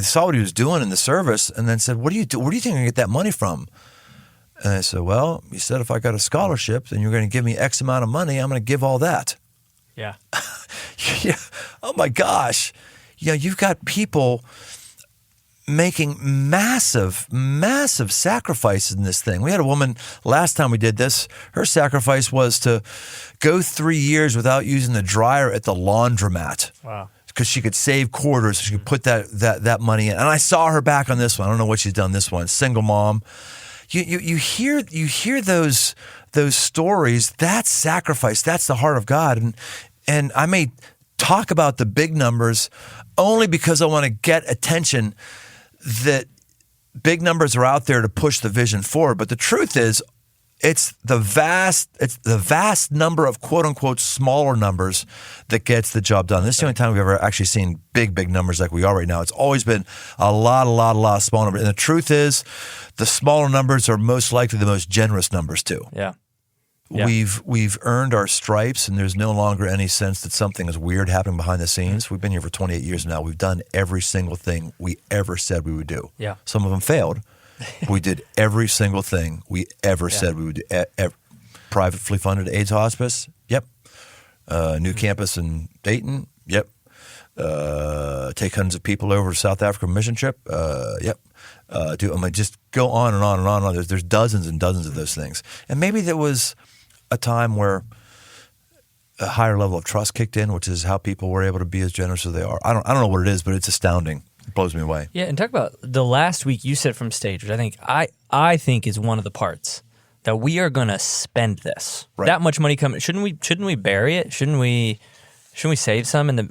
saw what he was doing in the service, and then said, "What do you think I can get that money from?" And I said, "Well, you said if I got a scholarship, then you're going to give me X amount of money. I'm going to give all that." Yeah. Yeah. Oh my gosh. You've got people making massive, massive sacrifices in this thing. We had a woman last time we did this. Her sacrifice was to go 3 years without using the dryer at the laundromat. Wow. Because she could save quarters. She could put that money in. And I saw her back on this one. I don't know what she's done this one. Single mom. You hear those stories. That's sacrifice. That's the heart of God. And I may talk about the big numbers only because I want to get attention that big numbers are out there to push the vision forward. But the truth is, it's the vast number of quote unquote smaller numbers that gets the job done. This is the only time we've ever actually seen big numbers like we are right now. It's always been a lot of small numbers. And the truth is, the smaller numbers are most likely the most generous numbers too. Yeah. We've earned our stripes, and there's no longer any sense that something is weird happening behind the scenes. We've been here for 28 years now. We've done every single thing we ever said we would do. Yeah. Some of them failed. We did every single thing we ever said we would do. Privately funded AIDS hospice. Yep. New campus in Dayton. Yep. Take hundreds of people over to South Africa mission trip. Yep. Just go on and on and on. There's dozens and dozens of those things. And maybe there was a time where a higher level of trust kicked in, which is how people were able to be as generous as they are. I don't know what it is, but it's astounding. It blows me away. Yeah, and talk about the last week you said from stage, which I think is one of the parts that we are going to spend this. Right. That much money coming. Shouldn't we bury it? Shouldn't we save some?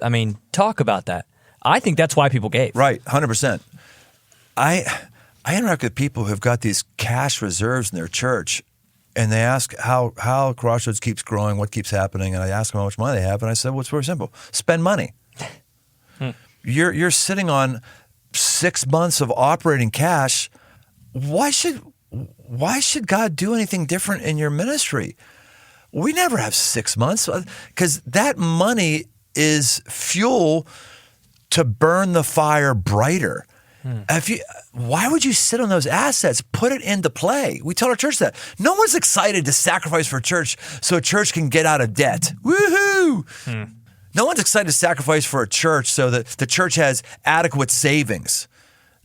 Talk about that. I think that's why people gave. Right, 100%. I interact with people who have got these cash reserves in their church, and they ask how Crossroads keeps growing, what keeps happening, and I ask them how much money they have, and I said, well, it's very simple. Spend money. You're sitting on 6 months of operating cash. Why should God do anything different in your ministry? We never have 6 months because that money is fuel to burn the fire brighter. Why would you sit on those assets? Put it into play. We tell our church that. No one's excited to sacrifice for a church so a church can get out of debt. Woohoo! No one's excited to sacrifice for a church so that the church has adequate savings.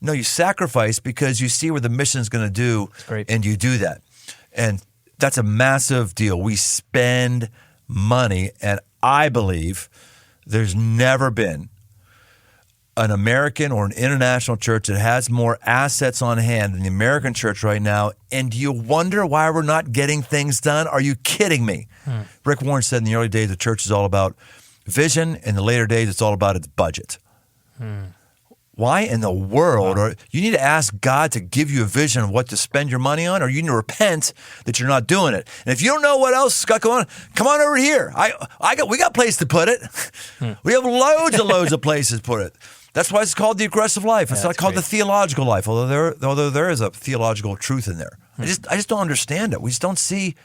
No, you sacrifice because you see where the mission is going to do, and you do that. And that's a massive deal. We spend money, and I believe there's never been an American or an international church that has more assets on hand than the American church right now. And do you wonder why we're not getting things done? Are you kidding me? Rick Warren said in the early days the church is all about vision. In the later days, it's all about its budget. Why in the world? Or you need to ask God to give you a vision of what to spend your money on, or you need to repent that you're not doing it. And if you don't know what else is going on, come on over here. We got place to put it. We have loads of places to put it. That's why it's called the aggressive life. It's not called the theological life, although there is a theological truth in there. I just don't understand it. We don't see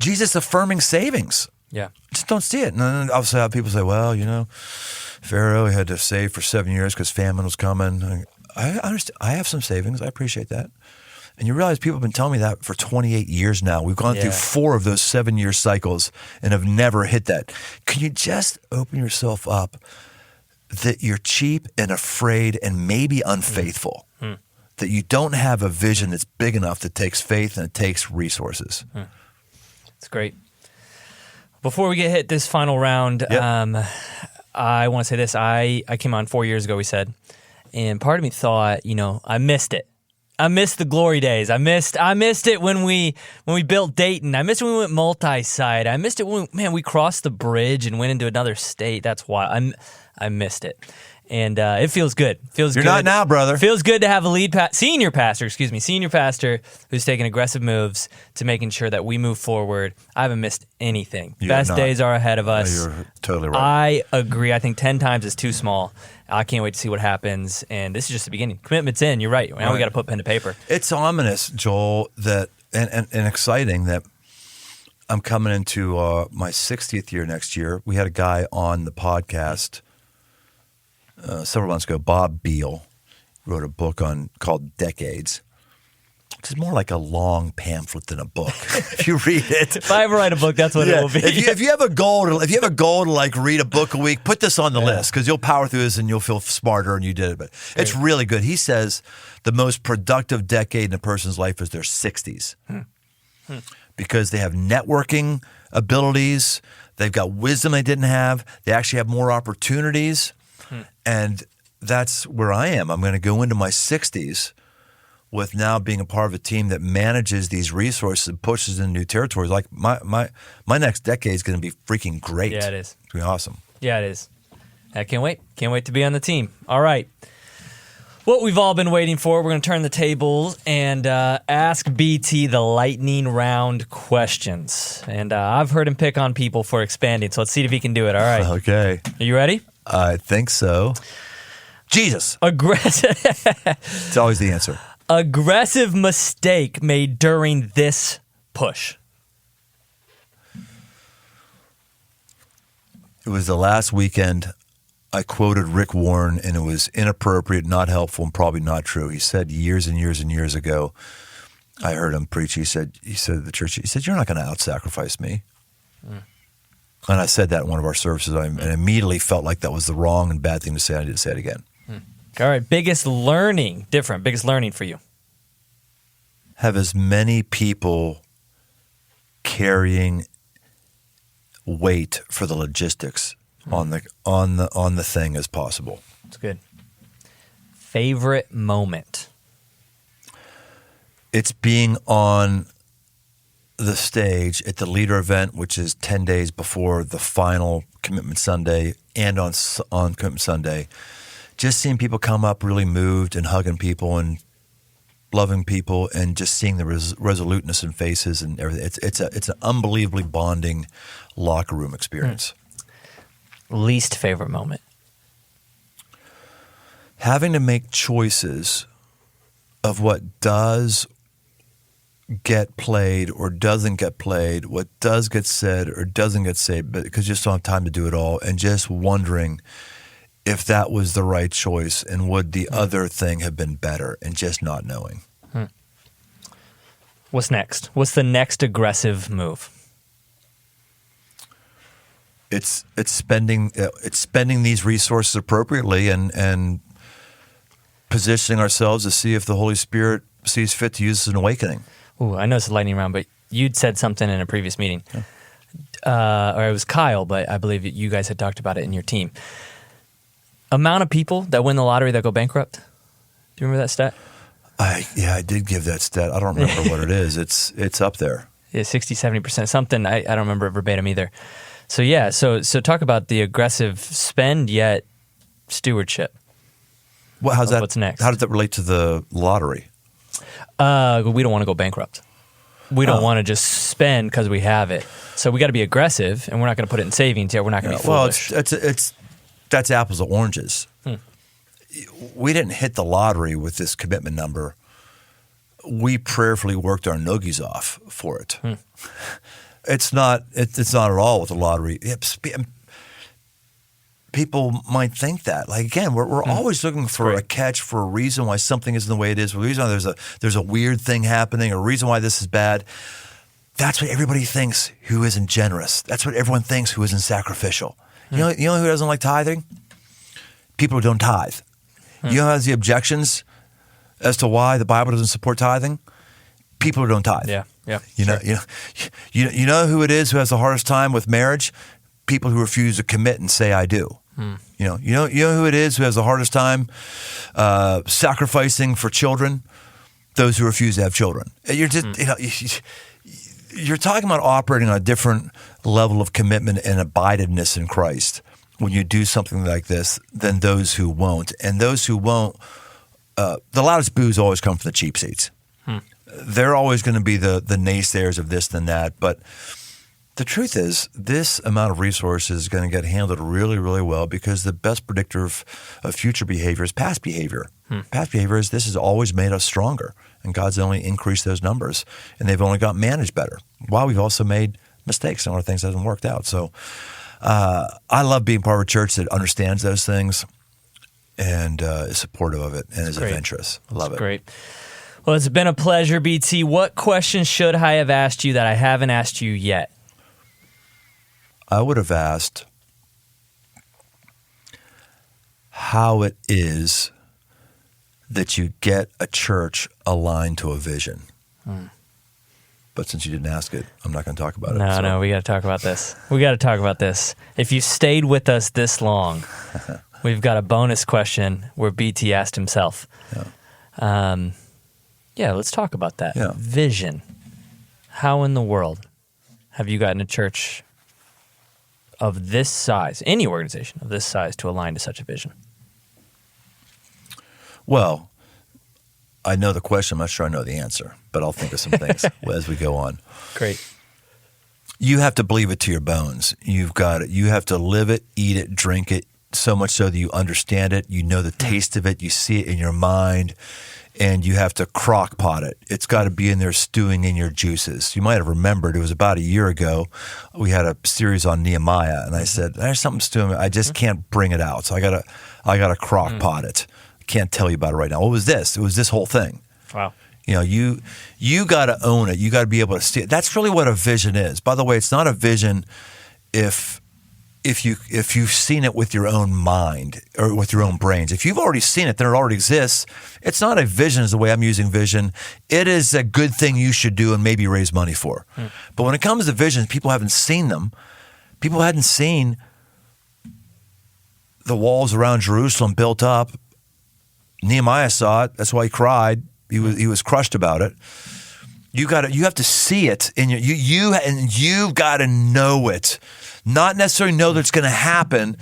Jesus affirming savings. Yeah. Just don't see it. And then obviously have people say, well, Pharaoh had to save for 7 years because famine was coming. I understand. I have some savings. I appreciate that. And you realize people have been telling me that for 28 years now. We've gone through 4 of those 7-year cycles and have never hit that. Can you just open yourself up that you're cheap and afraid and maybe unfaithful? That you don't have a vision that's big enough that takes faith and it takes resources. It's great. Before we get hit this final round, I want to say this. I came on 4 years ago, we said, and part of me thought, I missed it. I missed the glory days. I missed it when we built Dayton. I missed it when we went multi-site. I missed it when we crossed the bridge and went into another state. That's why I missed it. And it feels good. Feels You're good. not now, brother. Feels good to have a senior pastor who's taking aggressive moves to making sure that we move forward. I haven't missed anything. Best days are ahead of us. You're totally right. I agree. I think 10 times is too small. I can't wait to see what happens. And this is just the beginning. Commitment's in. You're right. Now we got to put pen to paper. It's ominous, Joel, that and exciting that I'm coming into my 60th year next year. We had a guy on the podcast several months ago, Bob Beal, wrote a book called Decades. It's more like a long pamphlet than a book. If you read it, if I ever write a book, that's what it will be. If you have a goal to like read a book a week, put this on the list because you'll power through this and you'll feel smarter and you did it. But it's really good. He says the most productive decade in a person's life is their 60s because they have networking abilities. They've got wisdom they didn't have. They actually have more opportunities, and that's where I am. I'm going to go into my 60s. With now being a part of a team that manages these resources and pushes in new territories, like my next decade is going to be freaking great. Yeah, it is. It's going to be awesome. Yeah, it is. I can't wait. Can't wait to be on the team. All right. What we've all been waiting for, we're going to turn the tables and ask BT the lightning round questions. And I've heard him pick on people for expanding, so let's see if he can do it. All right. Okay. Are you ready? I think so. Jesus. Aggressive. It's always the answer. Aggressive mistake made during this push. It was the last weekend. I quoted Rick Warren, and it was inappropriate, not helpful, and probably not true. He said years and years and years ago, I heard him preach. He said at the church, he said, "You're not going to out-sacrifice me." And I said that in one of our services, and immediately felt like that was the wrong and bad thing to say. I didn't say it again. All right, biggest learning for you. Have as many people carrying weight for the logistics on the thing as possible. That's good. Favorite moment? It's being on the stage at the leader event, which is 10 days before the final Commitment Sunday, and on Commitment Sunday. Just seeing people come up really moved and hugging people and loving people and just seeing the resoluteness in faces and everything. It's an unbelievably bonding locker room experience. Least favorite moment? Having to make choices of what does get played or doesn't get played, what does get said or doesn't get said, but because you just don't have time to do it all, and just wondering if that was the right choice and would the other thing have been better, and just not knowing. What's next? What's the next aggressive move? It's spending these resources appropriately and positioning ourselves to see if the Holy Spirit sees fit to use as an awakening. Ooh, I know it's a lightning round, but you'd said something in a previous meeting, or it was Kyle, but I believe you guys had talked about it in your team. Amount of people that win the lottery that go bankrupt. Do you remember that stat? I did give that stat. I don't remember what it is. It's up there. Yeah, 60, 70%, something. I don't remember it verbatim either. So talk about the aggressive spend yet stewardship. Well, how's that? What's next? How does that relate to the lottery? We don't want to go bankrupt. We don't want to just spend because we have it. So we got to be aggressive, and we're not going to put it in savings yet. We're not going to be foolish. Well, that's apples to oranges. We didn't hit the lottery with this commitment number. We prayerfully worked our noogies off for it. It's not at all with the lottery. People might think that. Like, again, we're always looking for a catch, for a reason why something isn't the way it is, for a reason why there's a weird thing happening, a reason why this is bad. That's what everybody thinks who isn't generous. That's what everyone thinks who isn't sacrificial. You know who doesn't like tithing? People who don't tithe. You know who has the objections as to why the Bible doesn't support tithing? People who don't tithe. Yeah. You know who it is who has the hardest time with marriage? People who refuse to commit and say I do. You know who it is who has the hardest time sacrificing for children? Those who refuse to have children. You're just you're talking about operating on a different level of commitment and abidedness in Christ when you do something like this than those who won't. And those who won't, the loudest boos always come from the cheap seats. They're always going to be the naysayers of this and that. But the truth is, this amount of resources is going to get handled really, really well because the best predictor of future behavior is past behavior. Past behavior is this has always made us stronger, and God's only increased those numbers, and they've only got managed better. While we've also made mistakes and other things that haven't worked out. So I love being part of a church that understands those things and is supportive of it and is adventurous. I love it. Great. Well, it's been a pleasure, BT. What question should I have asked you that I haven't asked you yet? I would have asked how it is that you get a church aligned to a vision. But since you didn't ask it, I'm not going to talk about it. No, we got to talk about this. We got to talk about this. If you stayed with us this long, we've got a bonus question where BT asked himself. Yeah, let's talk about that. Yeah. Vision. How in the world have you gotten a church of this size, any organization of this size, to align to such a vision? Well, I know the question. I'm not sure I know the answer, but I'll think of some things as we go on. Great. You have to believe it to your bones. You've got it. You have to live it, eat it, drink it, so much so that you understand it. You know the taste of it. You see it in your mind. And you have to crock pot it. It's got to be in there stewing in your juices. You might have remembered it was about a year ago. We had a series on Nehemiah, and I said, "There's something stewing. I just can't bring it out. So I gotta crock pot it. I can't tell you about it right now." What was this? It was this whole thing. Wow. You know, you got to own it. You got to be able to see it. That's really what a vision is. By the way, it's not a vision if you've seen it with your own mind or with your own brains. If you've already seen it, then it already exists. It's not a vision is the way I'm using vision. It is a good thing you should do and maybe raise money for. But when it comes to visions, people haven't seen them. People hadn't seen the walls around Jerusalem built up. Nehemiah saw it. That's why he cried. He was crushed about it. You have to see it in you've got to know it. Not necessarily know that it's going to happen,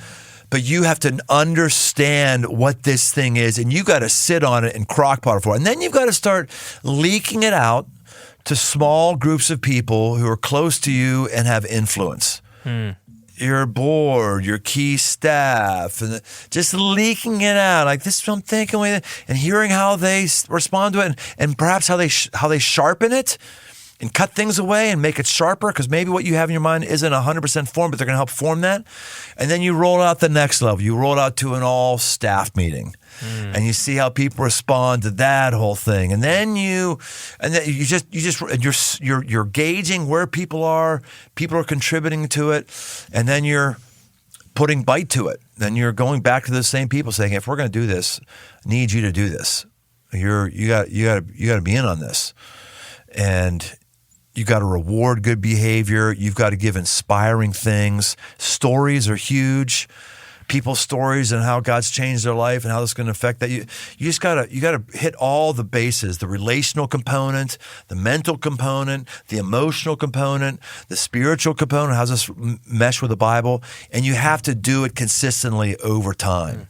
but you have to understand what this thing is, and you got to sit on it and crockpot it for it. And then you've got to start leaking it out to small groups of people who are close to you and have influence. Your board, your key staff, and just leaking it out. Like, this is what I'm thinking, and hearing how they respond to it, and perhaps how they sharpen it and cut things away and make it sharper, because maybe what you have in your mind isn't 100% formed, but they're going to help form that. And then you roll out the next level. You roll it out to an all-staff meeting, and you see how people respond to that whole thing. And then you're gauging where people are contributing to it, and then you're putting bite to it. Then you're going back to the same people saying, if we're going to do this, I need you to do this. You got to be in on this. And you got to reward good behavior. You've got to give inspiring things. Stories are huge. People's stories and how God's changed their life and how this is going to affect that. You got to hit all the bases: the relational component, the mental component, the emotional component, the spiritual component. How does this mesh with the Bible? And you have to do it consistently over time.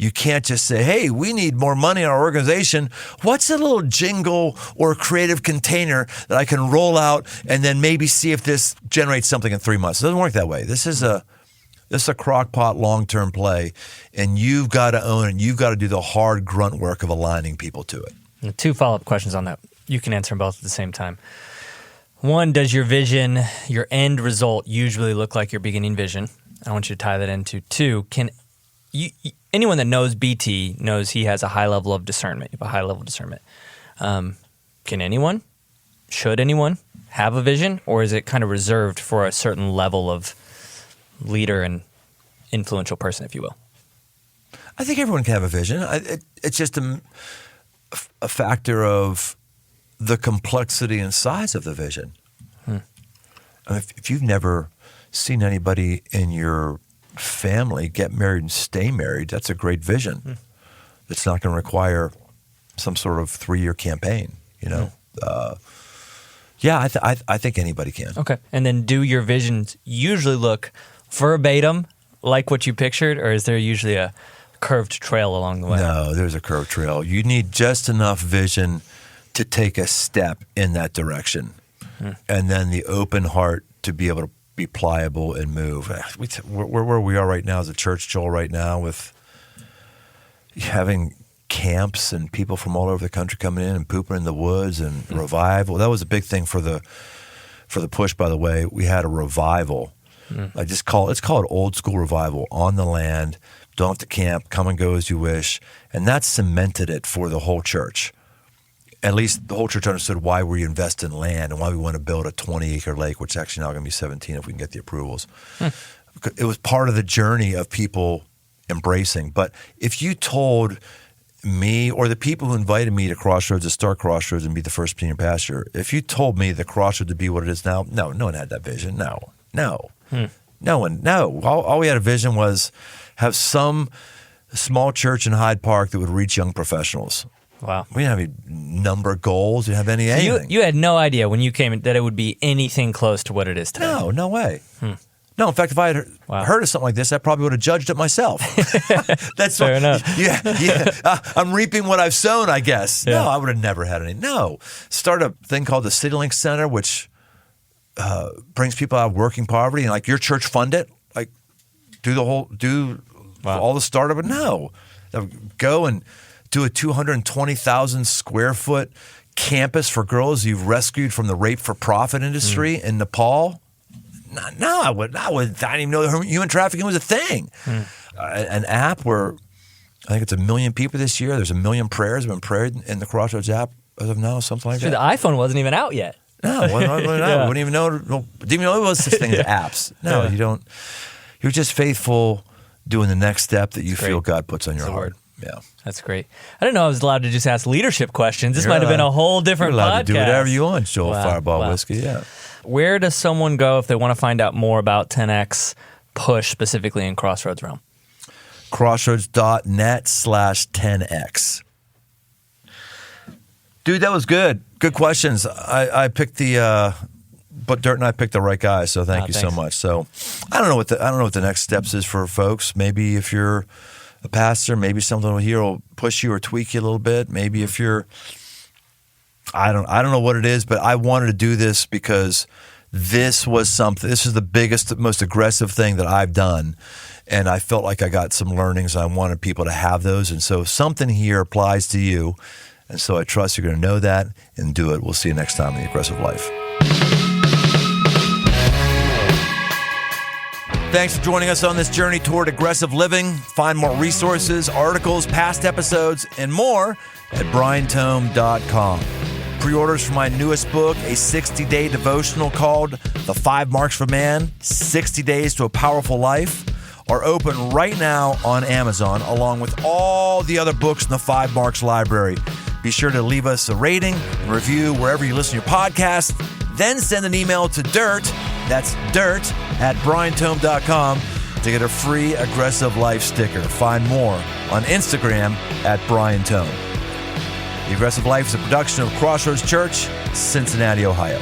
You can't just say, hey, we need more money in our organization. What's a little jingle or creative container that I can roll out and then maybe see if this generates something in 3 months? It doesn't work that way. This is a crock-pot long-term play, and you've got to own it. You've got to do the hard grunt work of aligning people to it. And 2 follow-up questions on that. You can answer them both at the same time. 1, does your vision, your end result, usually look like your beginning vision? I want you to tie that into. 2, anyone that knows BT knows he has a high level of discernment. You have a high level of discernment. Should anyone have a vision, or is it kind of reserved for a certain level of leader and influential person, if you will? I think everyone can have a vision. It's just a factor of the complexity and size of the vision. If you've never seen anybody in your family get married and stay married, that's a great vision. It's not going to require some sort of 3-year campaign, you know. I think anybody can. Okay. And then do your visions usually look verbatim like what you pictured, or is there usually a curved trail along the way? No, there's a curved trail. You need just enough vision to take a step in that direction, and then the open heart to be able to be pliable and move. Where we are right now as a church, Joel, right now with having camps and people from all over the country coming in and pooping in the woods and revival. That was a big thing for the push, by the way. We had a revival. Let's call it old school revival on the land. Don't have to camp, come and go as you wish. And that cemented it for the whole church. At least the whole church understood why we invest in land and why we want to build a 20-acre lake, which is actually now going to be 17 if we can get the approvals. It was part of the journey of people embracing. But if you told me or the people who invited me to Crossroads, to start Crossroads and be the first senior pastor, if you told me the Crossroads would be what it is now, no one had that vision. No. No one. All we had a vision was have some small church in Hyde Park that would reach young professionals. Wow. We didn't have any number goals. We didn't have anything. You had no idea when you came that it would be anything close to what it is today. No way. No, in fact, if I had heard of something like this, I probably would have judged it myself. That's fair enough. Yeah. I'm reaping what I've sown, I guess. Yeah. No, I would have never had any. No. Start a thing called the CityLink Center, which brings people out of working poverty, and like your church fund it. Like do all the startup. But no, go and do a 220,000 square foot campus for girls you've rescued from the rape for profit industry in Nepal. No, I didn't even know human trafficking was a thing. An app where I think it's 1 million people this year. There's 1 million prayers have been prayed in the Crossroads app as of now, something like that. The iPhone wasn't even out yet. No, wouldn't even know. Didn't even know there was such thing as apps. No, you don't. You're just faithful doing the next step that you feel God puts on your heart. Yeah. That's great. I didn't know I was allowed to just ask leadership questions. This might have been a whole different You're allowed podcast. to do whatever you want, Joel Fireball Whiskey. Yeah. Where does someone go if they want to find out more about 10X push specifically in Crossroads realm? Crossroads.net/10X. Dude, that was good. Good questions. I picked but Dirt and I picked the right guy, so thank you so much. So I don't know what the next steps is for folks. Maybe if you're a pastor, maybe something here will push you or tweak you a little bit. Maybe if you're, I don't know what it is, but I wanted to do this because this is the biggest, most aggressive thing that I've done. And I felt like I got some learnings. I wanted people to have those. And so something here applies to you. And so I trust you're going to know that and do it. We'll see you next time in The Aggressive Life. Thanks for joining us on this journey toward aggressive living. Find more resources, articles, past episodes, and more at briantome.com. Pre-orders for my newest book, a 60-day devotional called The 5 Marks for Man, 60 Days to a Powerful Life, are open right now on Amazon, along with all the other books in the 5 Marks library. Be sure to leave us a rating and review wherever you listen to your podcast. Then send an email to Dirt, that's Dirt, at briantome.com to get a free Aggressive Life sticker. Find more on Instagram at briantome. The Aggressive Life is a production of Crossroads Church, Cincinnati, Ohio.